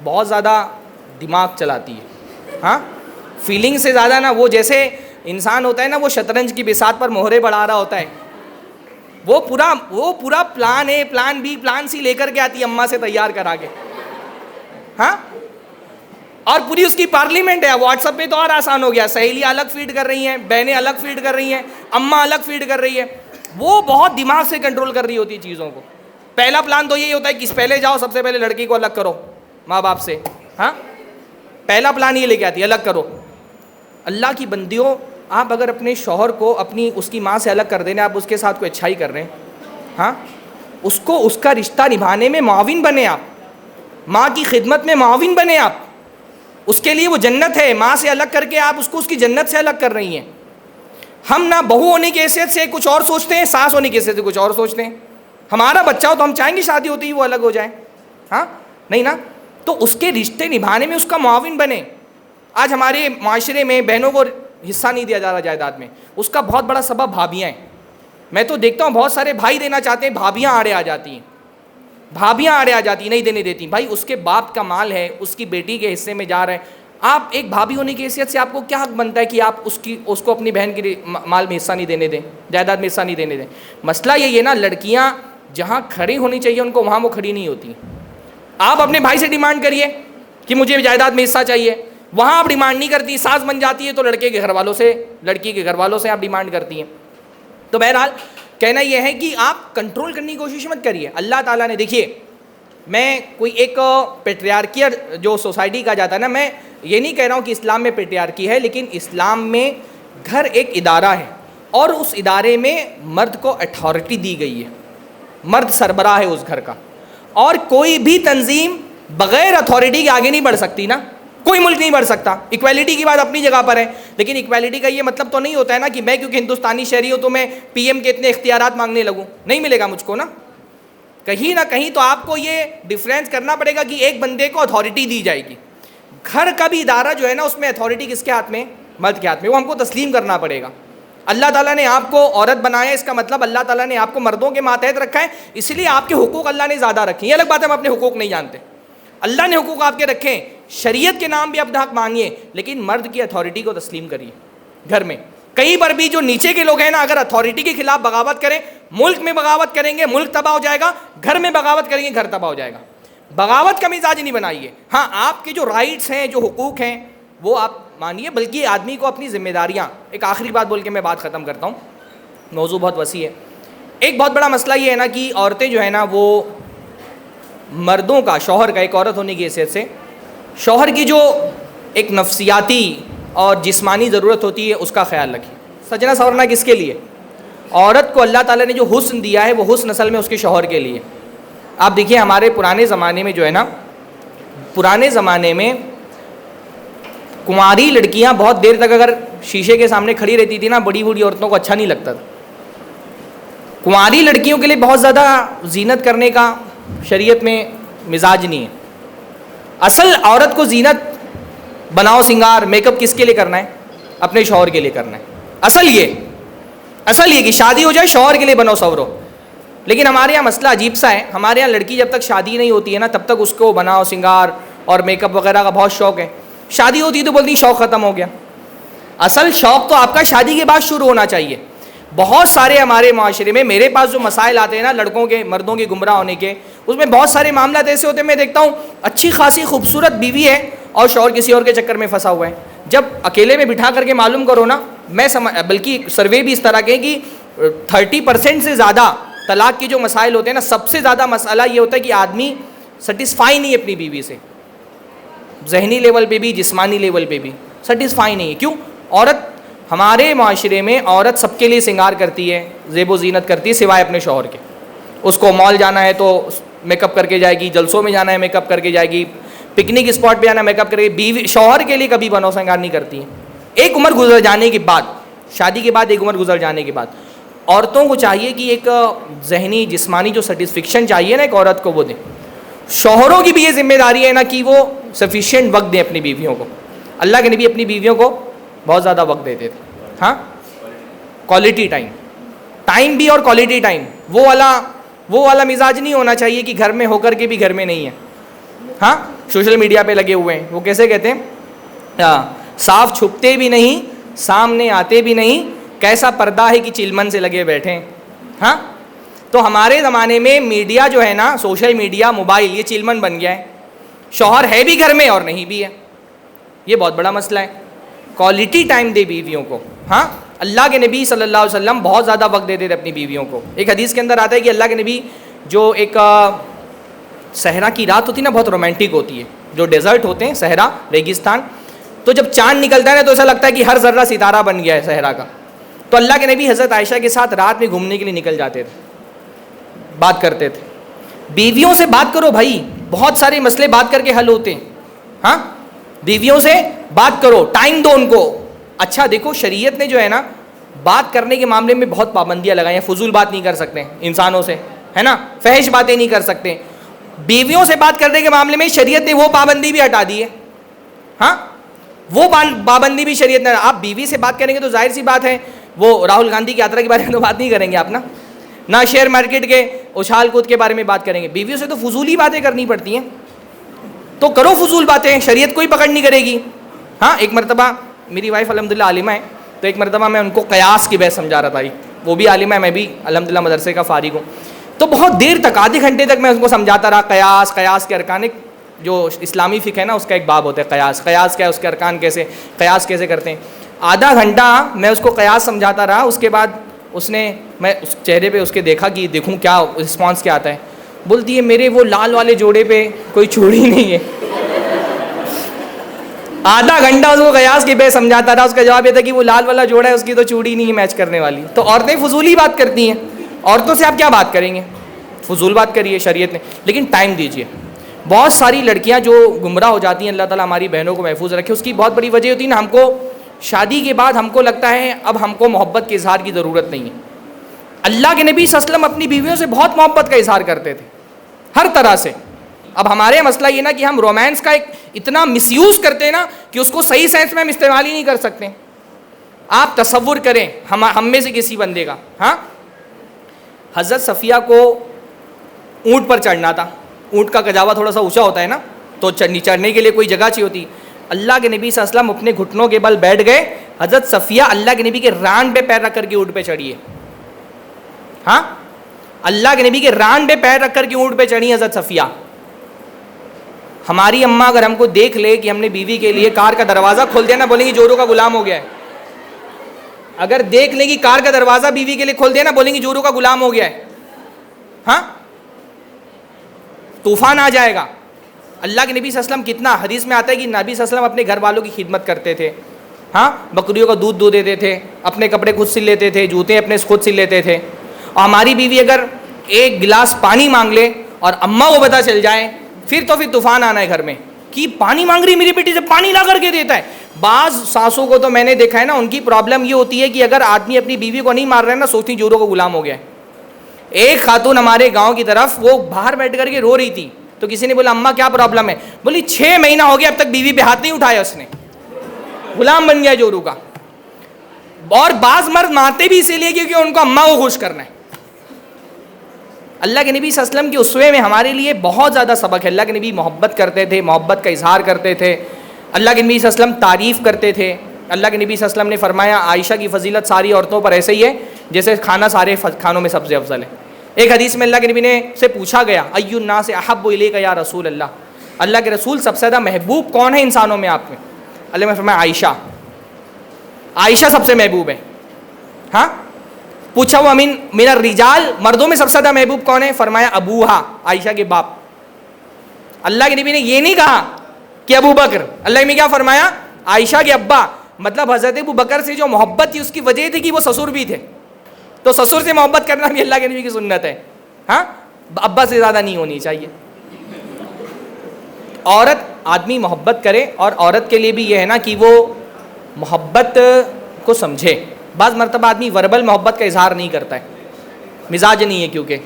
بہت زیادہ دماغ چلاتی ہے. ہاں، فیلنگ سے زیادہ نا، وہ جیسے انسان ہوتا ہے نا وہ شطرنج کی بساط پر مہرے بڑھا رہا ہوتا ہے، وہ پورا plan A plan B plan C لے کر کے آتی ہے اماں سے تیار کرا کے. ہاں، اور پوری اس کی پارلیمنٹ ہے. واٹس ایپ پہ تو اور آسان ہو گیا، سہیلیاں الگ فیڈ کر رہی ہیں، بہنیں الگ فیڈ کر رہی ہیں، اماں الگ فیڈ کر رہی ہے. وہ بہت دماغ سے کنٹرول کر رہی ہوتی ہے چیزوں کو. پہلا پلان تو یہی ہوتا ہے کہ پہلے جاؤ سب سے پہلے لڑکی کو الگ کرو ماں باپ سے. ہاں، پہلا پلان یہ لے کے آتی ہے الگ کرو. اللہ کی بندیوں، آپ اگر اپنے شوہر کو اس کی ماں سے الگ کر دینا، آپ اس کے ساتھ کوئی اچھائی کر رہے ہیں. ہاں، اس کا رشتہ نبھانے میں معاون بنے، آپ ماں کی خدمت میں معاون بنے. آپ اس کے لیے وہ جنت ہے. ماں سے الگ کر کے آپ اس کو اس کی جنت سے الگ کر رہی ہیں. ہم نہ بہو ہونے کی حیثیت سے کچھ اور سوچتے ہیں، ساس ہونے کی حیثیت سے کچھ اور سوچتے ہیں. ہمارا بچہ ہو تو ہم چاہیں گے شادی ہوتی ہی وہ الگ ہو جائے. ہاں، نہیں نا. تو اس کے رشتے نبھانے میں اس کا معاون بنے. آج ہمارے معاشرے میں بہنوں کو حصہ نہیں دیا جا رہا جائیداد میں، اس کا بہت بڑا سبب بھابیاں ہیں. میں تو دیکھتا ہوں بہت سارے بھائی دینا چاہتے ہیں، بھابیاں آڑے آ جاتی ہیں، نہیں دینے دیتی. بھائی اس کے باپ کا مال ہے، اس کی بیٹی کے حصے میں جا رہے ہیں. آپ ایک بھابی ہونے کی حیثیت سے آپ کو کیا حق بنتا ہے کہ آپ اس کو اپنی بہن کے مال میں حصہ نہیں دینے دیں، جائیداد میں حصہ نہیں دینے دیں؟ مسئلہ یہ ہے نا، لڑکیاں جہاں کھڑی ہونی چاہیے ان کو وہاں وہ کھڑی نہیں ہوتی. آپ اپنے بھائی سے ڈیمانڈ کریے کہ مجھے جائیداد میں حصہ چاہیے، وہاں آپ ڈیمانڈ نہیں کرتی. ساس بن جاتی ہے تو لڑکی کے گھر والوں سے آپ ڈیمانڈ کرتی ہیں. تو بہرحال کہنا یہ ہے کہ آپ کنٹرول کرنے کی کوشش مت کریے. اللہ تعالیٰ نے، دیکھیے میں کوئی ایک پیٹریارکی جو سوسائٹی کا جاتا ہے نا، میں یہ نہیں کہہ رہا ہوں کہ اسلام میں پیٹریارکی ہے، لیکن اسلام میں گھر ایک ادارہ ہے اور اس ادارے میں مرد کو اتھارٹی دی گئی ہے. مرد سربراہ ہے اس گھر کا، اور کوئی بھی تنظیم بغیر اتھارٹی کے آگے نہیں بڑھ سکتی نا. کوئی ملک نہیں بڑھ سکتا. ایکویلٹی کی بات اپنی جگہ پر ہے، لیکن ایکویلٹی کا یہ مطلب تو نہیں ہوتا ہے نا کہ میں کیونکہ ہندوستانی شہری ہوں تو میں پی ایم کے اتنے اختیارات مانگنے لگوں. نہیں ملے گا مجھ کو نا. کہیں نہ کہیں تو آپ کو یہ ڈیفرینس کرنا پڑے گا کہ ایک بندے کو اتھارٹی دی جائے گی. گھر کا بھی ادارہ جو ہے نا اس میں اتھارٹی کس کے ہاتھ میں؟ مرد کے ہاتھ میں. وہ ہم کو تسلیم کرنا پڑے گا. اللہ تعالیٰ نے آپ کو عورت بنایا، اس کا مطلب اللہ تعالیٰ نے آپ کو مردوں کے ماتحت رکھا ہے، اس لیے آپ کے حقوق اللہ نے زیادہ رکھے ہیں. یہ الگ بات ہے ہم اپنے حقوق نہیں جانتے، اللہ نے حقوق آپ کے رکھے ہیں. شریعت کے نام بھی اپنا حق مانیے، لیکن مرد کی اتھارٹی کو تسلیم کریے. گھر میں کہیں پر بھی جو نیچے کے لوگ ہیں نا، اگر اتھارٹی کے خلاف بغاوت کریں، ملک میں بغاوت کریں گے ملک تباہ ہو جائے گا، گھر میں بغاوت کریں گے گھر تباہ ہو جائے گا. بغاوت کا مزاج نہیں بنائیے. ہاں، آپ کے جو رائٹس ہیں، جو حقوق ہیں وہ آپ مانیے، بلکہ آدمی کو اپنی ذمہ داریاں. ایک آخری بات بول کے میں بات ختم کرتا ہوں، موضوع بہت وسیع ہے. ایک بہت بڑا مسئلہ یہ ہے نا کہ عورتیں جو ہے نا وہ مردوں کا، شوہر کا، ایک عورت ہونے کی حیثیت سے شوہر کی جو ایک نفسیاتی اور جسمانی ضرورت ہوتی ہے اس کا خیال رکھیں. سجنا سورنا کس کے لیے؟ عورت کو اللہ تعالیٰ نے جو حسن دیا ہے وہ حسن اصل میں اس کے شوہر کے لیے. آپ دیکھیے ہمارے پرانے زمانے میں جو ہے نا، پرانے زمانے میں کنواری لڑکیاں بہت دیر تک اگر شیشے کے سامنے کھڑی رہتی تھی نا، بڑی بوڑھی عورتوں کو اچھا نہیں لگتا تھا. کنواری لڑکیوں کے لیے بہت زیادہ زینت کرنے کا شریعت میں مزاج نہیں ہے. اصل عورت کو زینت، بناؤ سنگار، میک اپ کس کے لیے کرنا ہے؟ اپنے شوہر کے لیے کرنا ہے. اصل یہ اصل یہ کہ شادی ہو جائے شوہر کے لیے بنو سورو. لیکن ہمارے یہاں مسئلہ عجیب سا ہے, ہمارے یہاں لڑکی جب تک شادی نہیں ہوتی ہے نا تب تک اس کو بناؤ سنگار اور میک اپ وغیرہ کا بہت شوق ہے. شادی ہوتی ہے تو بولتی شوق ختم ہو گیا. اصل شوق تو آپ کا شادی کے بعد شروع ہونا چاہیے. بہت سارے ہمارے معاشرے میں میرے پاس جو مسائل آتے ہیں نا لڑکوں کے مردوں کے گمراہ ہونے کے, اس میں بہت سارے معاملات ایسے ہوتے ہیں, میں دیکھتا ہوں اچھی خاصی خوبصورت بیوی ہے اور شوہر کسی اور کے چکر میں پھنسا ہوا ہے. جب اکیلے میں بٹھا کر کے معلوم کرو نا, میں بلکہ سروے بھی اس طرح کے کہ 30% سے زیادہ طلاق کے جو مسائل ہوتے ہیں نا, سب سے زیادہ مسئلہ یہ ہوتا ہے کہ آدمی سیٹسفائی نہیں ہے اپنی بیوی سے, ذہنی لیول پہ بھی جسمانی لیول پہ بھی سیٹسفائی نہیں ہے. کیوں؟ عورت, ہمارے معاشرے میں عورت سب کے لیے سنگار کرتی ہے, زیب و زینت کرتی ہے سوائے اپنے شوہر کے. اس کو مال جانا ہے تو میک اپ کر کے جائے گی, جلسوں میں جانا ہے میک اپ کر کے جائے گی, پکنک اسپاٹ پہ جانا ہے میک اپ کر کے. بیوی شوہر کے لیے کبھی بنو سنگار نہیں کرتی ہے. ایک عمر گزر جانے کے بعد, شادی کے بعد ایک عمر گزر جانے کے بعد عورتوں کو چاہیے کہ ایک ذہنی جسمانی جو سیٹسفیکشن چاہیے نا ایک عورت کو وہ دیں. شوہروں کی بھی یہ ذمہ داری ہے نا کہ وہ سفیشینٹ وقت دیں اپنی بیویوں کو. اللہ کے نبی اپنی بیویوں کو بہت زیادہ وقت دیتے تھے. ہاں, کوالٹی ٹائم بھی اور کوالٹی ٹائم. وہ والا مزاج نہیں ہونا چاہیے کہ گھر میں ہو کر کے بھی گھر میں نہیں ہے. ہاں, سوشل میڈیا پہ لگے ہوئے ہیں, وہ کیسے کہتے ہیں, صاف چھپتے بھی نہیں سامنے آتے بھی نہیں, کیسا پردہ ہے کہ چلمن سے لگے بیٹھے ہیں. ہاں, تو ہمارے زمانے میں میڈیا جو ہے نا, سوشل میڈیا, موبائل, یہ چلمن بن گیا ہے. شوہر ہے بھی گھر میں اور نہیں بھی ہے, یہ بہت بڑا مسئلہ ہے. کوالٹی ٹائم دے بیویوں کو. ہاں, اللہ کے نبی صلی اللہ علیہ وسلم بہت زیادہ وقت دیتے تھے اپنی بیویوں کو. ایک حدیث کے اندر آتا ہے کہ اللہ کے نبی جو ایک صحرا کی رات ہوتی ہے نا بہت رومانٹک ہوتی ہے, جو ڈیزرٹ ہوتے ہیں صحرا ریگستان, تو جب چاند نکلتا ہے نا تو ایسا لگتا ہے کہ ہر ذرہ ستارہ بن گیا ہے صحرا کا. تو اللہ کے نبی حضرت عائشہ کے ساتھ رات میں گھومنے کے لیے نکل جاتے تھے, بات کرتے تھے. بیویوں سے بات کرو بھائی, بہت سارے مسئلے بات کر کے حل ہوتے ہیں. ہاں, بیویوں سے بات کرو, ٹائم دو ان کو. اچھا دیکھو, شریعت نے جو ہے نا بات کرنے کے معاملے میں بہت پابندیاں لگائی ہیں. فضول بات نہیں کر سکتے انسانوں سے, ہے نا, فحش باتیں نہیں کر سکتے. بیویوں سے بات کرنے کے معاملے میں شریعت نے وہ پابندی بھی ہٹا دی ہے. ہاں, وہ پابندی بھی شریعت نے. آپ بیوی سے بات کریں گے تو ظاہر سی بات ہے وہ راہل گاندھی کی یاترا کے بارے میں تو بات نہیں کریں گے آپ نا, نہ شیئر مارکیٹ کے اچھال کود کے بارے میں بات کریں گے. بیویوں سے تو فضولی باتیں کرنی پڑتی ہیں, تو کرو فضول باتیں, شریعت کوئی پکڑ نہیں کرے گی. ہاں, ایک مرتبہ میری وائف الحمدللہ عالمہ ہے, تو ایک مرتبہ میں ان کو قیاس کی بحث سمجھا رہا تھا. وہ بھی عالمہ ہے, میں بھی الحمدللہ مدرسے کا فارغ ہوں. تو بہت دیر تک, آدھے گھنٹے تک میں ان کو سمجھاتا رہا. قیاس کے ارکان, جو اسلامی فقہ ہے نا اس کا ایک باب ہوتا ہے قیاس کیا ہے, اس کے ارکان کیسے, قیاس کیسے کرتے ہیں. آدھا گھنٹہ میں اس کو قیاس سمجھاتا رہا. اس کے بعد اس نے, میں اس چہرے پہ اس کے دیکھا کہ دیکھوں کیا رسپانس کیا آتا ہے. بولتی ہے میرے وہ لال والے جوڑے پہ کوئی چوڑی نہیں ہے. آدھا گھنٹہ اس کو قیاس کی بے سمجھاتا رہا. اس کا جواب یہ تھا کہ وہ لال والا جوڑا ہے, اس کی تو چوڑی نہیں ہے میچ کرنے والی. تو عورتیں فضول ہی بات کرتی ہیں. عورتوں سے آپ کیا بات کریں گے, فضول بات کریے شریعت نے, لیکن ٹائم دیجیے. بہت ساری لڑکیاں جو گمراہ ہو جاتی ہیں, اللہ تعالیٰ ہماری بہنوں کو محفوظ رکھے. اس کی بہت بڑی وجہ ہوتی ہے نا, ہم کو شادی کے بعد ہم کو لگتا ہے اب ہم کو محبت کے اظہار کی ضرورت نہیں ہے. اللہ کے نبی صلی اللہ علیہ وسلم اپنی بیویوں سے بہت محبت کا اظہار کرتے تھے, ہر طرح سے. اب ہمارے مسئلہ یہ نا کہ ہم رومانس کا ایک اتنا مس یوز کرتے ہیں نا کہ اس کو صحیح سینس میں ہم استعمال ہی نہیں کر سکتے. آپ تصور کریں ہم میں سے کسی بندے کا, ہاں, حضرت صفیہ کو اونٹ پر چڑھنا تھا. اونٹ کا کجاوا تھوڑا سا اونچا ہوتا ہے نا, تو چڑھنے کے لیے کوئی جگہ چاہیے ہوتی. اللہ کے نبی صلی اللہ علیہ وسلم اپنے گھٹنوں کے بل بیٹھ گئے. حضرت صفیہ اللہ کے نبی کے ران پہ پیر رکھ کر کے اونٹ پہ چڑھی ہے. ہاں, اللہ کے نبی کے ران پہ پیر رکھ کر کے اونٹ پہ چڑھی حضرت صفیہ. ہماری اماں اگر ہم کو دیکھ لے کہ ہم نے بیوی کے لیے کار کا دروازہ کھول دیا نا, بولیں گی جورو کا غلام ہو گیا ہے. اگر دیکھ لیں گی کار کا دروازہ بیوی کے لیے کھول دیا نا, بولیں گی جورو کا غلام ہو گیا ہے. ہاں, طوفان آ جائے گا. اللہ کے نبی صلی اللہ علیہ وسلم کتنا, حدیث میں آتا ہے کہ نبی صلی اللہ علیہ وسلم اپنے گھر والوں کی خدمت کرتے تھے. ہاں, بکریوں کا دودھ دو دیتے تھے, اپنے کپڑے خود سل لیتے تھے, جوتے اپنے خود سل لیتے تھے. اور ہماری بیوی اگر ایک گلاس پانی مانگ لے اور اماں کو پتہ چل جائے, پھر طوفان آنا ہے گھر میں کہ پانی مانگ رہی میری بیٹی سے, پانی لا کر کے دیتا ہے. بعض ساسوں کو تو میں نے دیکھا ہے نا, ان کی پرابلم یہ ہوتی ہے کہ اگر آدمی اپنی بیوی کو نہیں مار رہا ہے نا, سوچتی جوروں کو غلام ہو گیا ہے. ایک خاتون ہمارے گاؤں کی طرف, وہ باہر بیٹھ کر کے رو رہی تھی, تو کسی نے بولا اماں کیا پرابلم ہے, بولی 6 مہینہ ہو گیا اب تک بیوی پہ ہاتھ نہیں اٹھایا اس نے, غلام بن گیا جورو کا. اور بعض مرد مارتے بھی اسی لیے کیونکہ ان کو اماں کو خوش کرنا ہے. اللہ کے نبی صلی اللہ علیہ وسلم کے اسوے میں ہمارے لیے بہت زیادہ سبق ہے. اللہ کے نبی محبت کرتے تھے, محبت کا اظہار کرتے تھے. اللہ کے نبی صلی اللہ علیہ وسلم تعریف کرتے تھے. اللہ کے نبی صلی اللہ علیہ وسلم نے فرمایا عائشہ کی فضیلت ساری عورتوں پر ایسے ہی ہے جیسے کھانا سارے کھانوں میں سب سے افضل ہے. ایک حدیث میں اللہ کے نبی نے سے پوچھا گیا ای الناس احب الیک یا رسول اللہ, اللہ کے رسول سب سے زیادہ محبوب کون ہے انسانوں میں آپ میں؟ اللہ نے فرمایا عائشہ, عائشہ سب سے محبوب ہے. ہاں پوچھا وہ من الرجال, مردوں میں سب سے زیادہ محبوب کون ہے؟ فرمایا ابوہا, عائشہ کے باپ. اللہ کے نبی نے یہ نہیں کہا کہ ابو بکر, اللہ نے کیا فرمایا؟ عائشہ کے ابا. مطلب حضرت ابو بکر سے جو محبت تھی اس کی وجہ تھی کہ وہ سسر بھی تھے, تو سسر سے محبت کرنا بھی اللہ کے نبی کی سنت ہے. ہاں ابا سے زیادہ نہیں ہونی چاہیے. عورت آدمی محبت کرے, اور عورت کے لیے بھی یہ ہے نا کہ وہ محبت کو سمجھے. بعض مرتبہ آدمی وربل محبت کا اظہار نہیں کرتا ہے, مزاج نہیں ہے کیونکہ,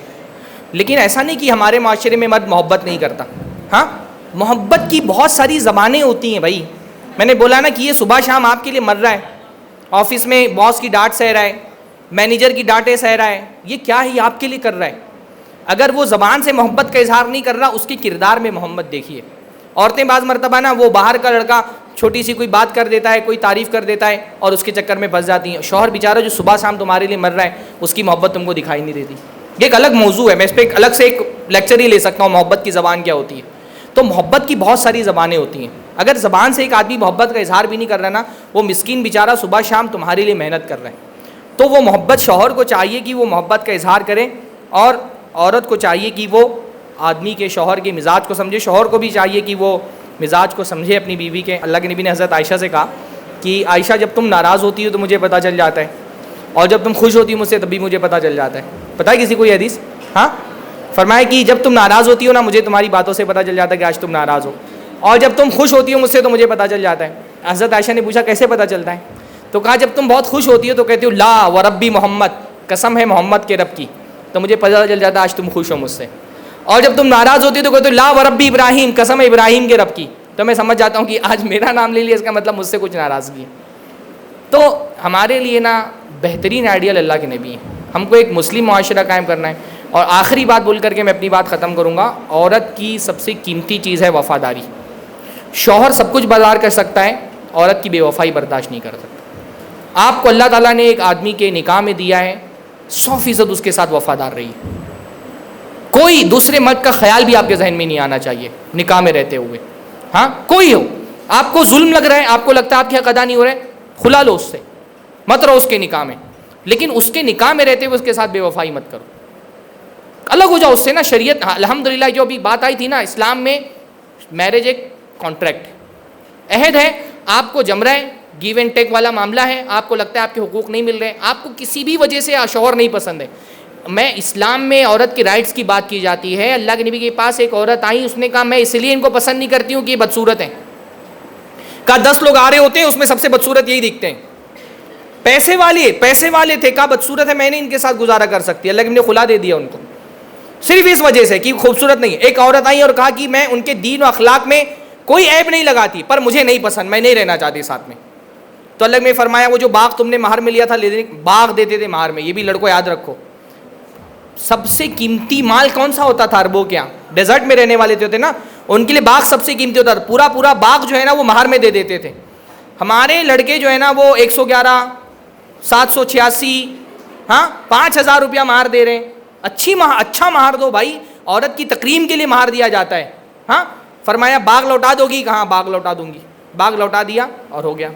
لیکن ایسا نہیں کہ ہمارے معاشرے میں مرد محبت نہیں کرتا. ہاں محبت کی بہت ساری زبانیں ہوتی ہیں بھائی. میں نے بولا نا کہ یہ صبح شام آپ کے لیے مر رہا ہے, آفس میں باس کی ڈانٹ سہ رہا ہے, مینیجر کی ڈانٹیں سہ رہا ہے, یہ کیا ہے, یہ آپ کے لیے کر رہا ہے. اگر وہ زبان سے محبت کا اظہار نہیں کر رہا, اس کے کردار میں محبت دیکھیے. عورتیں بعض مرتبہ نا وہ باہر کا لڑکا چھوٹی سی کوئی بات کر دیتا ہے, کوئی تعریف کر دیتا ہے, اور اس کے چکر میں پھنس جاتی ہیں. شوہر بیچارہ جو صبح شام تمہارے لیے مر رہا ہے, اس کی محبت تم کو دکھائی نہیں دیتی. یہ ایک الگ موضوع ہے, میں اس پہ الگ سے ایک لیکچر ہی لے سکتا ہوں, محبت کی زبان کیا ہوتی ہے. تو محبت کی بہت ساری زبانیں ہوتی ہیں. اگر زبان سے ایک آدمی محبت کا اظہار بھی نہیں کر رہا نا, وہ مسکین بیچارہ صبح شام تمہارے لیے محنت کر رہا ہے. تو وہ محبت شوہر کو چاہیے کہ وہ محبت کا اظہار کرے, اور عورت کو چاہیے کہ وہ آدمی کے شوہر کے مزاج کو سمجھے. شوہر کو بھی چاہیے کہ وہ مزاج کو سمجھے اپنی بیوی کے. اللہ کے نبی نے حضرت عائشہ سے کہا کہ عائشہ جب تم ناراض ہوتی ہو تو مجھے پتہ چل جاتا ہے, اور جب تم خوش ہوتی ہو مجھ سے تب بھی مجھے پتہ چل جاتا ہے. پتہ ہے کسی کو یہ حدیث؟ ہاں فرمایا کہ جب تم ناراض ہوتی ہو نا, مجھے تمہاری باتوں سے پتہ چل جاتا ہے کہ آج تم ناراض ہو, اور جب تم خوش ہوتی ہو مجھ سے تو مجھے پتہ چل جاتا ہے. حضرت عائشہ نے پوچھا کیسے پتہ چلتا ہے؟ تو کہا جب تم بہت خوش ہوتی ہو تو کہتی ہو لا وربی محمد, قسم ہے محمد کے رب کی, تو مجھے پتہ چل جاتا ہے آج تم خوش ہو مجھ سے. اور جب تم ناراض ہوتی ہو تو کہتے ہو لا وربی ابراہیم, قسم ہے ابراہیم کے رب کی, تو میں سمجھ جاتا ہوں کہ آج میرا نام لے لیا, اس کا مطلب مجھ سے کچھ ناراضگی ہے. تو ہمارے لیے نا بہترین آئیڈیل اللہ کے نبی ہیں. ہم کو ایک مسلم معاشرہ قائم کرنا ہے. اور آخری بات بول کر کے میں اپنی بات ختم کروں گا, عورت کی سب سے قیمتی چیز ہے وفاداری. شوہر سب کچھ برداشت کر سکتا ہے, عورت کی بے وفائی برداشت نہیں کر سکتا. آپ کو اللہ تعالیٰ نے ایک آدمی کے نکاح میں دیا ہے, 100% اس کے ساتھ وفادار رہیے. کوئی دوسرے مرد کا خیال بھی آپ کے ذہن میں نہیں آنا چاہیے نکاح میں رہتے ہوئے. ہاں کوئی ہو, آپ کو ظلم لگ رہا ہے, آپ کو لگتا ہے آپ کے حق ادا نہیں ہو رہے, کھلا لو اس سے, مت رہو اس کے نکاح میں, لیکن اس کے نکاح میں رہتے ہوئے اس کے ساتھ بے وفائی مت کرو, الگ ہو جاؤ اس سے نا. شریعت الحمدللہ جو بھی بات آئی تھی نا, اسلام میں میرج ایک کانٹریکٹ عہد ہے. آپ کو جم رہا ہے, گیو اینڈ ٹیک والا معاملہ ہے, آپ کو لگتا ہے آپ کے حقوق نہیں مل رہے, آپ کو کسی بھی وجہ سے شوہر نہیں پسند ہے. میں اسلام میں عورت کی رائٹس کی بات کی جاتی ہے. اللہ کے نبی کے پاس ایک عورت آئی, اس نے کہا میں اس لیے ان کو پسند نہیں کرتی ہوں کہ یہ بدصورت ہیں. کہا 10 لوگ آ رہے ہوتے ہیں, اس میں سب سے بدصورت یہی دکھتے ہیں. پیسے والے تھے, کہا بدصورت ہے, میں نے ان کے ساتھ گزارا کر سکتی. اللہ کے نبی نے خلا دے دیا ان کو, صرف اس وجہ سے کہ خوبصورت نہیں. ایک عورت آئی اور کہا کہ میں ان کے دین و اخلاق میں کوئی عیب نہیں لگاتی, پر مجھے نہیں پسند, میں نہیں رہنا چاہتی ساتھ میں. تو اللہ نے فرمایا وہ جو باغ تم نے مہر میں لیا تھا, باغ دیتے تھے مہر میں, یہ بھی لڑکوں یاد رکھو. سب سے قیمتی مال کون سا ہوتا تھا عربوں کے یہاں؟ ڈیزرٹ میں رہنے والے تھے نا, ان کے لیے باغ سب سے قیمتی ہوتا تھا. پورا باغ جو ہے نا وہ مہر میں دے دیتے تھے. ہمارے لڑکے جو ہے نا وہ 111, 786, ہاں 5000 روپیہ مہر دے رہے ہیں. اچھا مہر دو بھائی, عورت کی تکریم کے لیے مہر دیا جاتا ہے. ہاں فرمایا باغ لوٹا دو گی, کہاں باغ لوٹا دوں گی, باغ لوٹا دیا اور ہو گیا.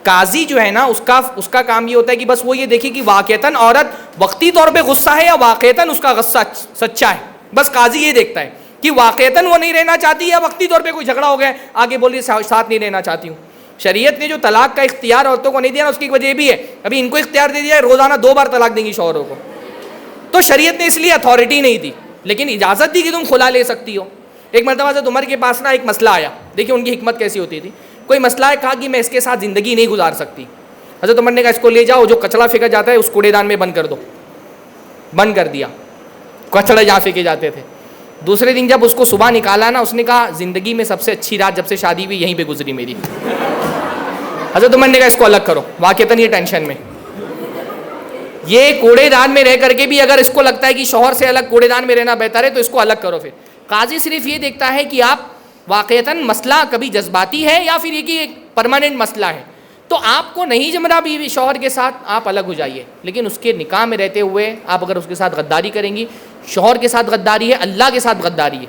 قاضی جو ہے نا اس کا کام یہ ہوتا ہے کہ بس وہ یہ دیکھے کہ واقعتاً عورت وقتی طور پہ غصہ ہے یا واقعتاً اس کا غصہ سچا ہے. بس قاضی یہ دیکھتا ہے کہ واقعتاً وہ نہیں رہنا چاہتی یا وقتی طور پہ کوئی جھگڑا ہو گیا, آگے بولی ساتھ نہیں رہنا چاہتی ہوں. شریعت نے جو طلاق کا اختیار عورتوں کو نہیں دیا نا, اس کی وجہ بھی ہے, ابھی ان کو اختیار دے دیا ہے روزانہ 2 بار طلاق دیں گی شوہروں کو. تو شریعت نے اس لیے اتھارٹی نہیں دی, لیکن اجازت دی کہ تم خلا لے سکتی ہو. ایک مرتبہ حضرت عمر کے پاس نا ایک مسئلہ آیا, دیکھیں ان کی حکمت کیسی ہوتی تھی. کوئی مسئلہ ہے, کہا کہ میں اس کے ساتھ زندگی نہیں گزار سکتی. حضرت عمر نے کہا اس کو لے جاؤ, جو کچڑا پھینکا جاتا ہے اس کوڑے دان میں بند کر دو. بند کر دیا, کچڑے جہاں پھینکے جاتے تھے. دوسرے دن جب اس کو صبح نکالا نا, اس نے کہا زندگی میں سب سے اچھی رات جب سے شادی ہوئی یہیں پہ گزری میری. حضرت عمر نے کہا اس کو الگ کرو, واقعتاً یہ ٹینشن میں. یہ کوڑے دان میں رہ کر کے بھی اگر اس کو لگتا ہے کہ شوہر سے الگ کوڑے دان میں رہنا بہتر ہے تو اس کو الگ کرو. پھر قاضی صرف یہ دیکھتا ہے کہ آپ واقعتاً مسئلہ کبھی جذباتی ہے یا پھر یہ کہ ایک پرماننٹ مسئلہ ہے. تو آپ کو نہیں جم رہا بیوی شوہر کے ساتھ, آپ الگ ہو جائیے. لیکن اس کے نکاح میں رہتے ہوئے آپ اگر اس کے ساتھ غداری کریں گی, شوہر کے ساتھ غداری ہے, اللہ کے ساتھ غداری ہے,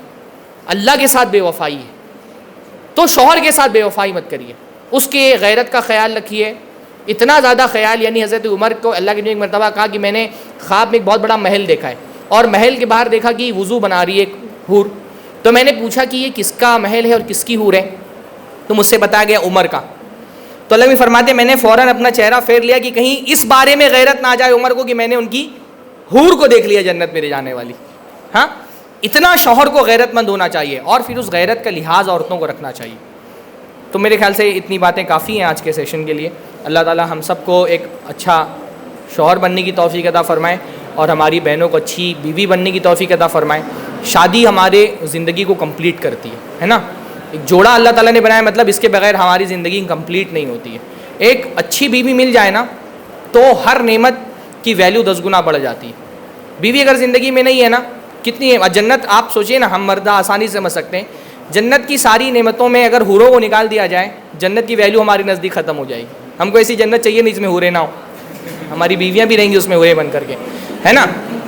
اللہ کے ساتھ بے وفائی ہے, تو شوہر کے ساتھ بے وفائی مت کریے. اس کے غیرت کا خیال رکھیے, اتنا زیادہ خیال, یعنی حضرت عمر کو اللہ کے نبی ایک مرتبہ کہا کہ میں نے خواب میں ایک بہت بڑا محل دیکھا ہے اور محل کے باہر دیکھا کہ وضو بنا رہی ہے ایک حور. تو میں نے پوچھا کہ یہ کس کا محل ہے اور کس کی حور ہے؟ تو مجھ سے بتایا گیا عمر کا. تو اللہ بھی فرماتے میں نے فوراً اپنا چہرہ پھیر لیا کہ کہیں اس بارے میں غیرت نہ آ جائے عمر کو کہ میں نے ان کی حور کو دیکھ لیا جنت میں لے جانے والی. ہاں, اتنا شوہر کو غیرت مند ہونا چاہیے اور پھر اس غیرت کا لحاظ عورتوں کو رکھنا چاہیے. تو میرے خیال سے اتنی باتیں کافی ہیں آج کے سیشن کے لیے. اللہ تعالیٰ ہم سب کو ایک اچھا شوہر بننے کی توفیق عطا فرمائے اور ہماری بہنوں کو اچھی بیوی بننے کی توفیق عطا فرمائے. شادی ہمارے زندگی کو کمپلیٹ کرتی ہے نا. ایک جوڑا اللہ تعالیٰ نے بنایا, مطلب اس کے بغیر ہماری زندگی کمپلیٹ نہیں ہوتی ہے. ایک اچھی بیوی مل جائے نا تو ہر نعمت کی ویلیو 10 گنا بڑھ جاتی ہے. بیوی اگر زندگی میں نہیں ہے نا, کتنی جنت آپ سوچیں نا, ہم مردہ آسانی سے سمجھ سکتے ہیں جنت کی ساری نعمتوں میں اگر حوروں کو نکال دیا جائے جنت کی ویلیو ہماری نزدیک ختم ہو جائے گی. ہم کو ایسی جنت چاہیے نہیں جس میں حوریں نہ ہو, ہماری بیویاں بھی رہیں گی اس میں حوریں بن کر کے, ہے نا.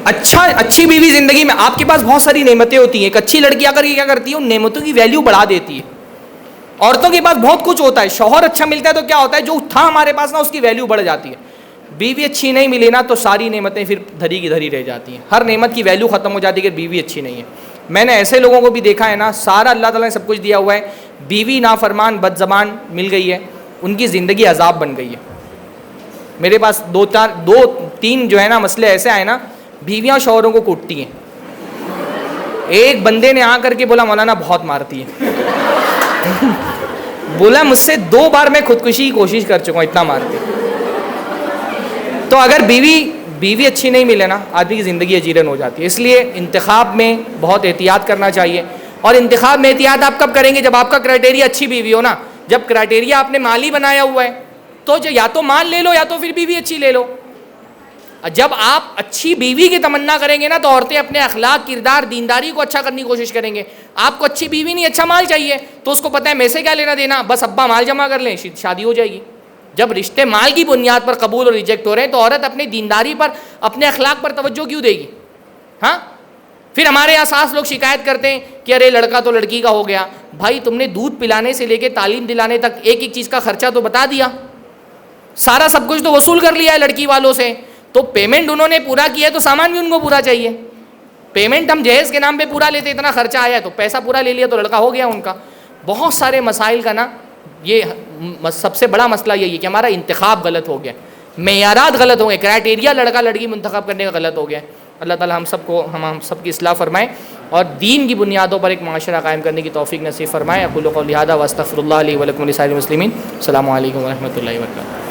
اچھی بیوی زندگی میں, آپ کے پاس بہت ساری نعمتیں ہوتی ہیں. ایک اچھی لڑکی اگر یہ کیا کرتی ہے, ان نعمتوں کی ویلیو بڑھا دیتی ہے. عورتوں کے پاس بہت کچھ ہوتا ہے, شوہر اچھا ملتا ہے تو کیا ہوتا ہے, جو تھا ہمارے پاس نا اس کی ویلیو بڑھ جاتی ہے. بیوی اچھی نہیں ملی نا تو ساری نعمتیں پھر دھری کی دھری رہ جاتی ہیں. ہر نعمت کی ویلیو ختم ہو جاتی ہے کہ بیوی اچھی نہیں ہے. میں نے ایسے لوگوں کو بھی دیکھا ہے نا, سارا اللہ تعالیٰ نے سب کچھ دیا ہوا ہے, بیوی نافرمان بد زبان مل گئی ہے, ان کی زندگی عذاب بن گئی ہے. میرے پاس 2-3 جو ہے نا مسئلے ایسے آئے نا, بیویاں شوہروں کو کوٹتی ہیں. ایک بندے نے آ کر کے بولا مولانا بہت مارتی ہے. بولا مجھ سے 2 بار میں خودکشی کی کوشش کر چکا ہوں, اتنا مارتی. تو اگر بیوی اچھی نہیں ملے نا, آدمی کی زندگی اجیرن ہو جاتی ہے. اس لیے انتخاب میں بہت احتیاط کرنا چاہیے. اور انتخاب میں احتیاط آپ کب کریں گے, جب آپ کا کرائٹیریا اچھی بیوی ہو نا. جب کرائٹیریا آپ نے مالی بنایا ہوا ہے تو یا تو مال لے لو یا تو پھر بیوی اچھی لے لو. جب آپ اچھی بیوی کی تمنا کریں گے نا تو عورتیں اپنے اخلاق, کردار, دینداری کو اچھا کرنے کی کوشش کریں گے. آپ کو اچھی بیوی نہیں, اچھا مال چاہیے تو اس کو پتہ ہے میں سے کیا لینا دینا, بس ابا مال جمع کر لیں, شادی ہو جائے گی. جب رشتے مال کی بنیاد پر قبول اور ریجیکٹ ہو رہے ہیں تو عورت اپنی دینداری پر, اپنے اخلاق پر توجہ کیوں دے گی؟ ہاں, پھر ہمارے یہاں ساس لوگ شکایت کرتے ہیں کہ ارے لڑکا تو لڑکی کا ہو گیا. بھائی تم نے دودھ پلانے سے لے کے تعلیم دلانے تک ایک ایک چیز کا خرچہ تو بتا دیا, سارا سب کچھ تو وصول کر لیا ہے لڑکی والوں سے. تو پیمنٹ انہوں نے پورا کیا ہے تو سامان بھی ان کو پورا چاہیے. پیمنٹ ہم جہیز کے نام پہ پورا لیتے, اتنا خرچہ آیا تو پیسہ پورا لے لیا تو لڑکا ہو گیا ان کا. بہت سارے مسائل کا نا یہ سب سے بڑا مسئلہ یہی ہے کہ ہمارا انتخاب غلط ہو گیا, معیارات غلط ہو گئے, کرائٹیریا لڑکا لڑکی منتخب کرنے کا غلط ہو گیا. اللہ تعالیٰ ہم سب کی اصلاح فرمائے اور دین کی بنیادوں پر ایک معاشرہ قائم کرنے کی توفیق نصیب فرمائے. اقول قولی ھذا واستغفر اللہ لی ولکم ولسائر المسلمین. السلام علیکم ورحمۃ اللہ وبرکاتہ.